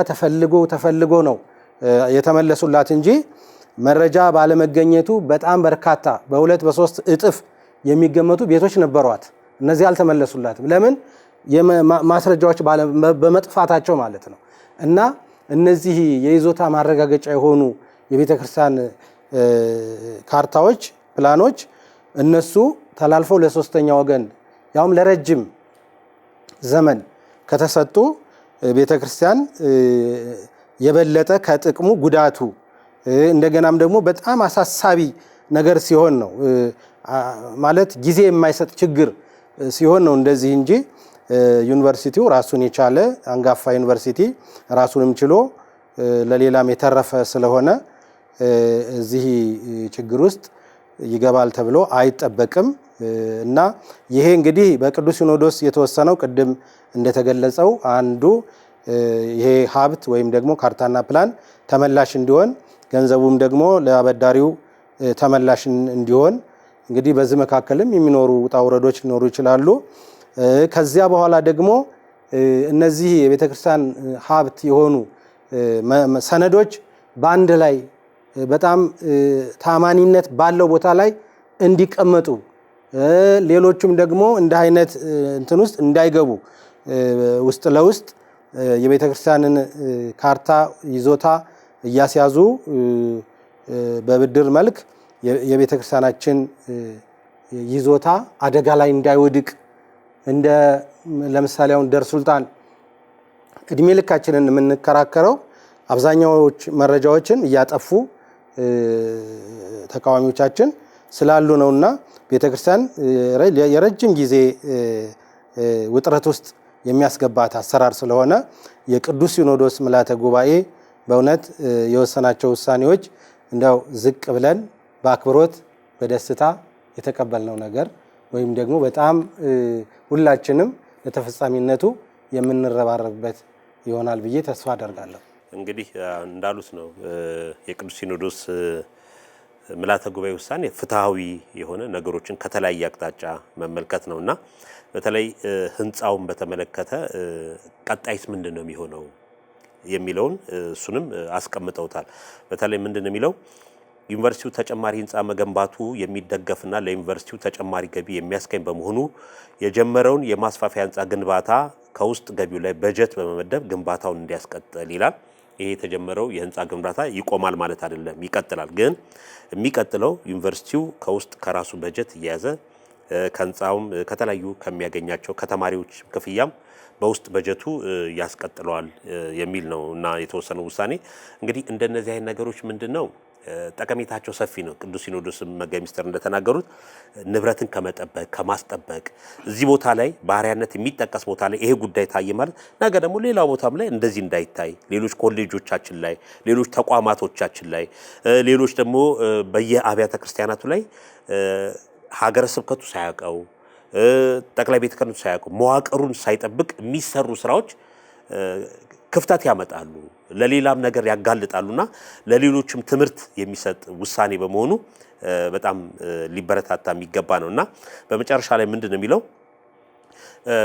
ተፈልጎ ነው የተመለሱላት እንጂ መረጃ ባለመገኘቱ በጣም በርካታ በ2 በ3 እጥፍ የሚገመቱ ቤቶች ነበሯት። እነዚህ አልተመለሱላትም። ለምን? ማስረጃዎች በመጥፋታቸው ማለት ነው። እና እነዚህ የይዞታ ማረጋገጫ የሆኑ የቤተክርስቲያን ካርታዎች፣ ፕላኖች እነሱ ተላልፈው ለሶስተኛ ወገን ያውም ለረጅም ዘመን ከተሰጡ ቤተክርስቲያን የበለጠ ከጥቅሙ ጉዳቱ እንደገናም ደግሞ በጣም አሳሳቢ ነገር ሲሆን ነው ማለት ጊዜ የማይሰጥ ችግር ሲሆን ነው እንደዚህ እንጂ ዩኒቨርሲቲው ራሱን የቻለ አንጋፋ ዩኒቨርሲቲ ራሱንም ችሎ ለሌላም የተረፈ ስለሆነ እዚህ ችግር ውስጥ ይገባል ተብሎ አይጠበቅም። እና ይሄ እንግዲህ በቅዱስ ሲኖዶስ የተወሰነው ቅድም እንደተገለጸው አንዱ ይሄ ሀብት ወይም ደግሞ ካርታና ፕላን ተመላሽ እንዲሆን ገንዘቡም ደግሞ ለአበዳሪው ተመላሽ እንዲሆን እንግዲህ በዚህ መካከልም የሚኖሩ ውጣ ውረዶች ሊኖሩ ይችላሉ። ከዚያ በኋላ ደግሞ እነዚህ የቤተክርስቲያን ሀብት የሆኑ ሰነዶች በአንድ ላይ በጣም ታማኒነት ባለው ቦታ ላይ እንዲቀመጡ ሌሎቹም ደግሞ እንደ አይነት እንትን ውስጥ እንዳይገቡ ውስጥ ለውስጥ የቤተክርስቲያንን ካርታ ይዞታ እያስያዙ በብድር መልክ የቤተክርስቲያናችን ይዞታ አደጋ ላይ እንዳይወድቅ እንደ ለምሳሌ አሁን ደር ሱልጣን እድሜ ልካችንን የምንከራከረው አብዛኛዎች መረጃዎችን እያጠፉ ተቃዋሚዎቻችን ስላሉ ነውና ቤተክርስቲያን የረጅም ጊዜ ውጥረት ውስጥ የሚያስገባት አሰራር ስለሆነ የቅዱስ ሲኖዶስ ምልዓተ ጉባኤ በእውነት የወሰናቸው ውሳኔዎች እንደው ዝቅ ብለን በአክብሮት በደስታ የተቀበልነው ነገር ወይም ደግሞ በጣም ሁላችንም ለተፈጻሚነቱ የምንረባረብበት ይሆናል ብዬ ተስፋ አደርጋለሁ። እንግዲህ እንዳሉት ነው የቅዱስ ሲኖዶስ ምልዓተ ጉባኤ ውሳኔ ፍትሃዊ የሆነ ነገሮችን ከተለያየ አቅጣጫ መመልከት ነውና በተለይ ህንጻውን በተመለከተ ቀጣይስ ምንድነው የሚሆነው የሚለውን እሱንም አስቀምጠውታል። በተለይ ምንድነው የሚለው ዩኒቨርሲቲው ተጨማሪ ህንጻ መገንባቱ የሚደገፍና ለዩኒቨርሲቲው ተጨማሪ ገቢ የሚያስገኝ በመሆኑ የጀመረውን የማስፋፊያ ህንጻ ግንባታ ከውስጥ ገቢው ላይ በጀት በመመደብ ግንባታውን እንዲያስቀጥል ይላል። ይሄ የተጀመረው የህንጻ ግንባታ ይቆማል ማለት አይደለም፣ ይቀጥላል። ግን የሚቀጥለው ዩኒቨርሲቲው ከውስጥ ከራሱ በጀት እየያዘ ከህንጻውም ከተለያዩ ከሚያገኛቸው ከተማሪዎች ክፍያም በውስጥ በጀቱ ያስቀጥለዋል የሚል ነው እና የተወሰነው ውሳኔ እንግዲህ እንደነዚህ አይነት ነገሮች ምንድነው ጠቀሜታቸው ሰፊ ነው። ቅዱስ ሲኖዶስ መጋቤ ምስጢር እንደተናገሩት ንብረትን ከመጠበቅ ከማስጠበቅ እዚህ ቦታ ላይ ባህሪያነት የሚጠቀስ ቦታ ላይ ይሄ ጉዳይ ታየ ማለት ነገ ደግሞ ሌላ ቦታም ላይ እንደዚህ እንዳይታይ ሌሎች ኮሌጆቻችን ላይ ሌሎች ተቋማቶቻችን ላይ ሌሎች ደግሞ በየአብያተ ክርስቲያናቱ ላይ ሀገረ ስብከቱ ሳያውቀው ጠቅላይ ቤተ ክህነቱ ሳያውቀው መዋቅሩን ሳይጠብቅ የሚሰሩ ስራዎች ክፍተት ያመጣሉ፣ ለሌላም ነገር ያጋልጣሉና ለሌሎችም ትምህርት የሚሰጥ ውሳኔ በመሆኑ በጣም ሊበረታታ የሚገባ ነውና በመጨረሻ ላይ ምንድነው የሚለው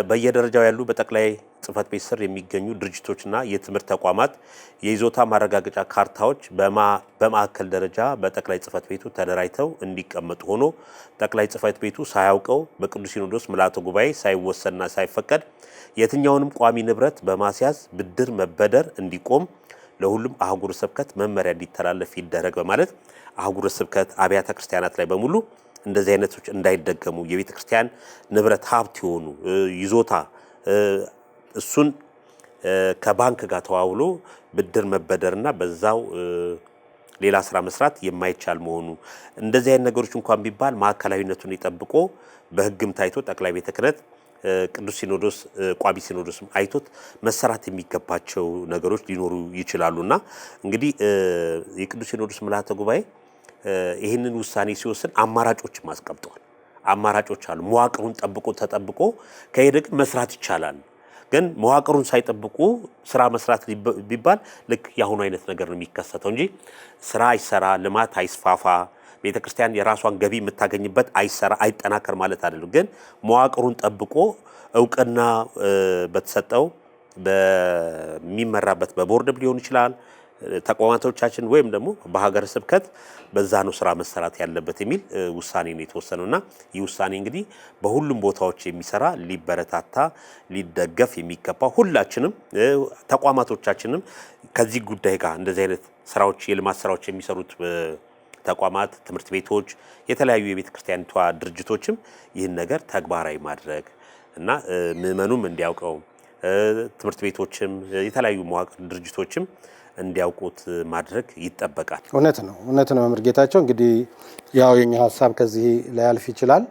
በየደረጃው ያሉ በጠቅላይ ጽህፈት ቤት ስር የሚገኙ ድርጅቶችና የትምህርት ተቋማት የይዞታ ማረጋገጫ ካርታዎች በማዕከል ደረጃ በጠቅላይ ጽህፈት ቤቱ ተደራጅተው እንዲቀመጡ ሆኖ ጠቅላይ ጽህፈት ቤቱ ሳያውቀው በቅዱስ ሲኖዶስ ምልዓተ ጉባኤ ሳይወሰንና ሳይፈቀድ የትኛውንም ቋሚ ንብረት በማስያዝ ብድር መበደር እንዲቆም ለሁሉም አህጉረ ስብከት መመሪያ እንዲተላለፍ ይደረግ በማለት አህጉረ ስብከት አብያተ ክርስቲያናት ላይ በሙሉ እንደዚህ አይነቶች እንዳይደገሙ የቤተ ክርስቲያን ንብረት ሀብት የሆኑ ይዞታ እሱን ከባንክ ጋር ተዋውሎ ብድር መበደርና በዛው ሌላ ስራ መስራት የማይቻል መሆኑ እንደዚህ አይነት ነገሮች እንኳን ቢባል ማዕከላዊነቱን ይጠብቆ በሕግም ታይቶ ጠቅላይ ቤተ ክህነት ቅዱስ ሲኖዶስ ቋሚ ሲኖዶስም አይቶት መሰራት የሚገባቸው ነገሮች ሊኖሩ ይችላሉና እንግዲህ የቅዱስ ሲኖዶስ ምልዓተ ጉባኤ ይህንን ውሳኔ ሲወስን አማራጮችም አስቀምጧል። አማራጮች አሉ። መዋቅሩን ጠብቆ ተጠብቆ ከሄደ ግን መስራት ይቻላል። ግን መዋቅሩን ሳይጠብቁ ስራ መስራት ቢባል ልክ የአሁኑ አይነት ነገር ነው የሚከሰተው እንጂ ስራ አይሰራ፣ ልማት አይስፋፋ፣ ቤተክርስቲያን የራሷን ገቢ የምታገኝበት አይሰራ፣ አይጠናከር ማለት አይደለም። ግን መዋቅሩን ጠብቆ እውቅና በተሰጠው በሚመራበት በቦርድም ሊሆን ይችላል ተቋማቶቻችን ወይም ደግሞ በሀገረ ስብከት በዛ ነው ስራ መሰራት ያለበት የሚል ውሳኔ ነው የተወሰነውና ይህ ውሳኔ እንግዲህ በሁሉም ቦታዎች የሚሰራ ሊበረታታ ሊደገፍ የሚገባ ሁላችንም ተቋማቶቻችንም ከዚህ ጉዳይ ጋር እንደዚህ አይነት ስራዎች የልማት ስራዎች የሚሰሩት ተቋማት፣ ትምህርት ቤቶች፣ የተለያዩ የቤተ ክርስቲያኒቷ ድርጅቶችም ይህን ነገር ተግባራዊ ማድረግ እና ምዕመኑም እንዲያውቀው ትምህርት ቤቶችም የተለያዩ መዋቅር ድርጅቶችም እንዲያውቁት ማድረግ ይጠበቃል። እውነት ነው መምህር ጌታቸው። እንግዲህ ያው የኛ ሐሳብ ከዚህ ላይ ያልፍ ይችላል።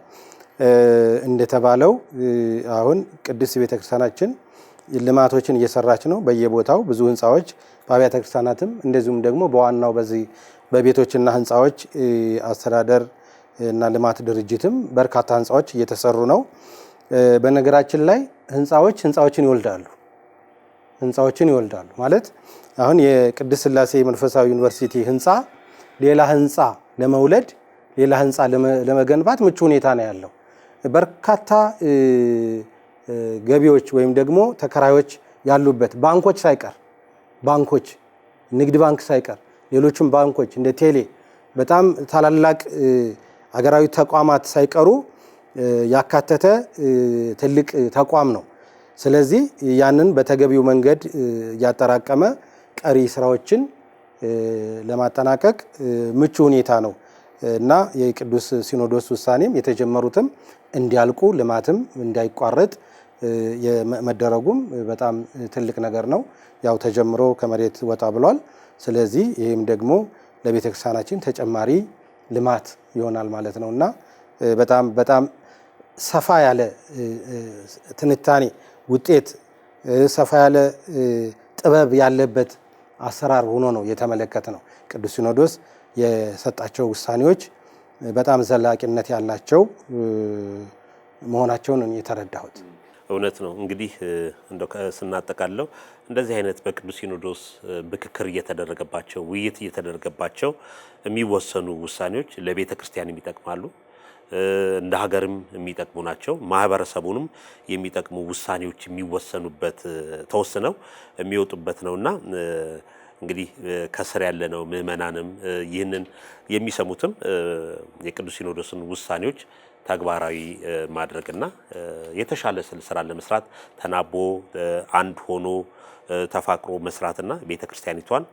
እንደተባለው አሁን ቅድስት ቤተክርስቲያናችን ልማቶችን እየሰራች ነው። በየቦታው ብዙ ህንጻዎች በአብያተ ክርስቲያናትም እንደዚሁም ደግሞ በዋናው በዚህ በቤቶችና ህንጻዎች አስተዳደር እና ልማት ድርጅትም በርካታ ህንጻዎች እየተሰሩ ነው። በነገራችን ላይ ህንጻዎችን ይወልዳሉ ማለት አሁን የቅድስት ሥላሴ መንፈሳዊ ዩኒቨርሲቲ ህንጻ ሌላ ህንጻ ለመውለድ ሌላ ህንጻ ለመገንባት ምቹ ሁኔታ ነው ያለው። በርካታ ገቢዎች ወይም ደግሞ ተከራዮች ያሉበት ባንኮች ንግድ ባንክ ሳይቀር ሌሎችም ባንኮች እንደ ቴሌ በጣም ታላላቅ አገራዊ ተቋማት ሳይቀሩ ያካተተ ትልቅ ተቋም ነው። ስለዚህ ያንን በተገቢው መንገድ ያጠራቀመ ቀሪ ስራዎችን ለማጠናቀቅ ምቹ ሁኔታ ነው እና የቅዱስ ሲኖዶስ ውሳኔም የተጀመሩትም እንዲያልቁ ልማትም እንዳይቋረጥ መደረጉም በጣም ትልቅ ነገር ነው። ያው ተጀምሮ ከመሬት ወጣ ብሏል። ስለዚህ ይህም ደግሞ ለቤተክርስቲያናችን ተጨማሪ ልማት ይሆናል ማለት ነውና በጣም ሰፋ ያለ ትንታኔ ውጤት ሰፋ ያለ ጥበብ ያለበት አሰራር ሆኖ ነው የተመለከተ ነው። ቅዱስ ሲኖዶስ የሰጣቸው ውሳኔዎች በጣም ዘላቂነት ያላቸው መሆናቸውን የተረዳሁት። እውነት ነው። እንግዲህ እንደው ስናጠቃለው እንደዚህ አይነት በቅዱስ ሲኖዶስ ምክክር እየተደረገባቸው ውይይት እየተደረገባቸው የሚወሰኑ ውሳኔዎች ለቤተ ክርስቲያን ይጠቅማሉ፣ እንደ ሀገርም የሚጠቅሙ ናቸው። ማህበረሰቡንም የሚጠቅሙ ውሳኔዎች የሚወሰኑበት ተወስነው የሚወጡበት ነውና እንግዲህ ከስር ያለነው ምዕመናንም ይህንን የሚሰሙትም የቅዱስ ሲኖዶስን ውሳኔዎች ተግባራዊ ማድረግና የተሻለ ስራ ለመስራት ተናቦ አንድ ሆኖ ተፋቅሮ መስራትና ቤተክርስቲያኒቷን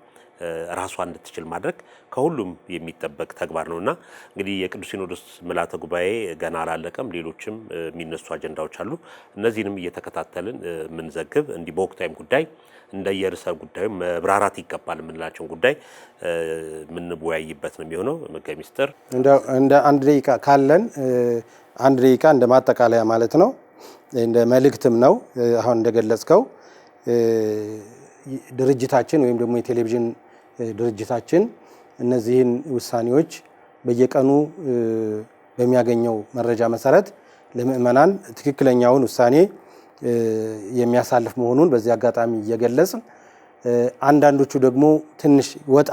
ራሷን እንድትችል ማድረግ ከሁሉም የሚጠበቅ ተግባር ነውና እንግዲህ የቅዱስ ሲኖዶስ ምልዓተ ጉባኤ ገና አላለቀም። ሌሎችም የሚነሱ አጀንዳዎች አሉ። እነዚህንም እየተከታተልን ምንዘግብ እንዲህ በወቅታዊም ጉዳይ እንደየርዕሰ ጉዳዩ መብራራት ይገባል የምንላቸውን ጉዳይ የምንወያይበት ነው የሚሆነው። መጋቤ ምስጢር እንደ አንድ ደቂቃ ካለን አንድ ደቂቃ እንደ ማጠቃለያ ማለት ነው፣ እንደ መልእክትም ነው። አሁን እንደገለጽከው ድርጅታችን ወይም ደግሞ የቴሌቪዥን ድርጅታችን እነዚህን ውሳኔዎች በየቀኑ በሚያገኘው መረጃ መሰረት ለምእመናን ትክክለኛውን ውሳኔ የሚያሳልፍ መሆኑን በዚህ አጋጣሚ እየገለጽን አንዳንዶቹ ደግሞ ትንሽ ወጣ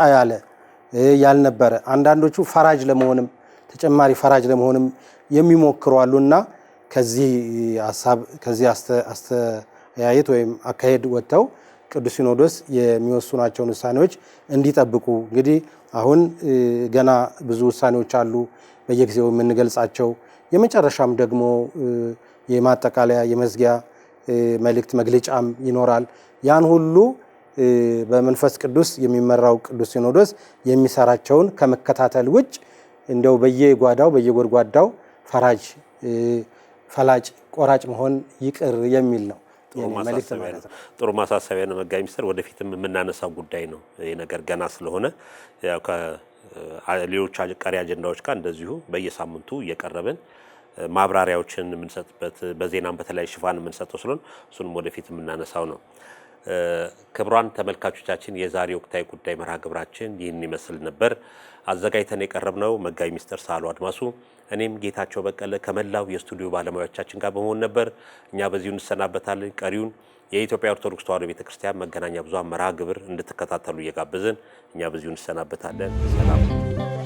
ያልነበረ አንዳንዶቹ ፈራጅ ለመሆንም ተጨማሪ ፈራጅ ለመሆንም የሚሞክሩ አሉና ከዚህ ሐሳብ ከዚህ አስተያየት ወይም አካሄድ ወጥተው ቅዱስ ሲኖዶስ የሚወስኗቸውን ውሳኔዎች እንዲጠብቁ እንግዲህ አሁን ገና ብዙ ውሳኔዎች አሉ በየጊዜው የምንገልጻቸው የመጨረሻም ደግሞ የማጠቃለያ የመዝጊያ መልእክት መግለጫም ይኖራል። ያን ሁሉ በመንፈስ ቅዱስ የሚመራው ቅዱስ ሲኖዶስ የሚሰራቸውን ከመከታተል ውጭ እንደው በየጓዳው በየጎድጓዳው ፈላጭ ቆራጭ መሆን ይቅር የሚል ነው። ጥሩ ማሳሰቢያ ነው መጋቢ ሚኒስትር። ወደፊትም የምናነሳው ጉዳይ ነው። ይሄ ነገር ገና ስለሆነ ያው ከሌሎች ቀሪ አጀንዳዎች ጋር እንደዚሁ በየሳምንቱ እየቀረብን ማብራሪያዎችን የምንሰጥበት በዜናም በተለያዩ ሽፋን የምንሰጠው ስለሆነ እሱንም ወደፊት የምናነሳው ነው። ክቡራን ተመልካቾቻችን የዛሬ ወቅታዊ ጉዳይ መርሃ ግብራችን ይህን ይመስል ነበር። አዘጋጅተን የቀረብነው መጋቢ ሚኒስትር ሳህሉ አድማሱ፣ እኔም ጌታቸው በቀለ ከመላው የስቱዲዮ ባለሙያዎቻችን ጋር በመሆን ነበር። እኛ በዚሁ እንሰናበታለን። ቀሪውን የኢትዮጵያ ኦርቶዶክስ ተዋሕዶ ቤተክርስቲያን መገናኛ ብዙኃን መርሃ ግብር እንድትከታተሉ እየጋበዝን እኛ በዚሁ እንሰናበታለን። ሰላም።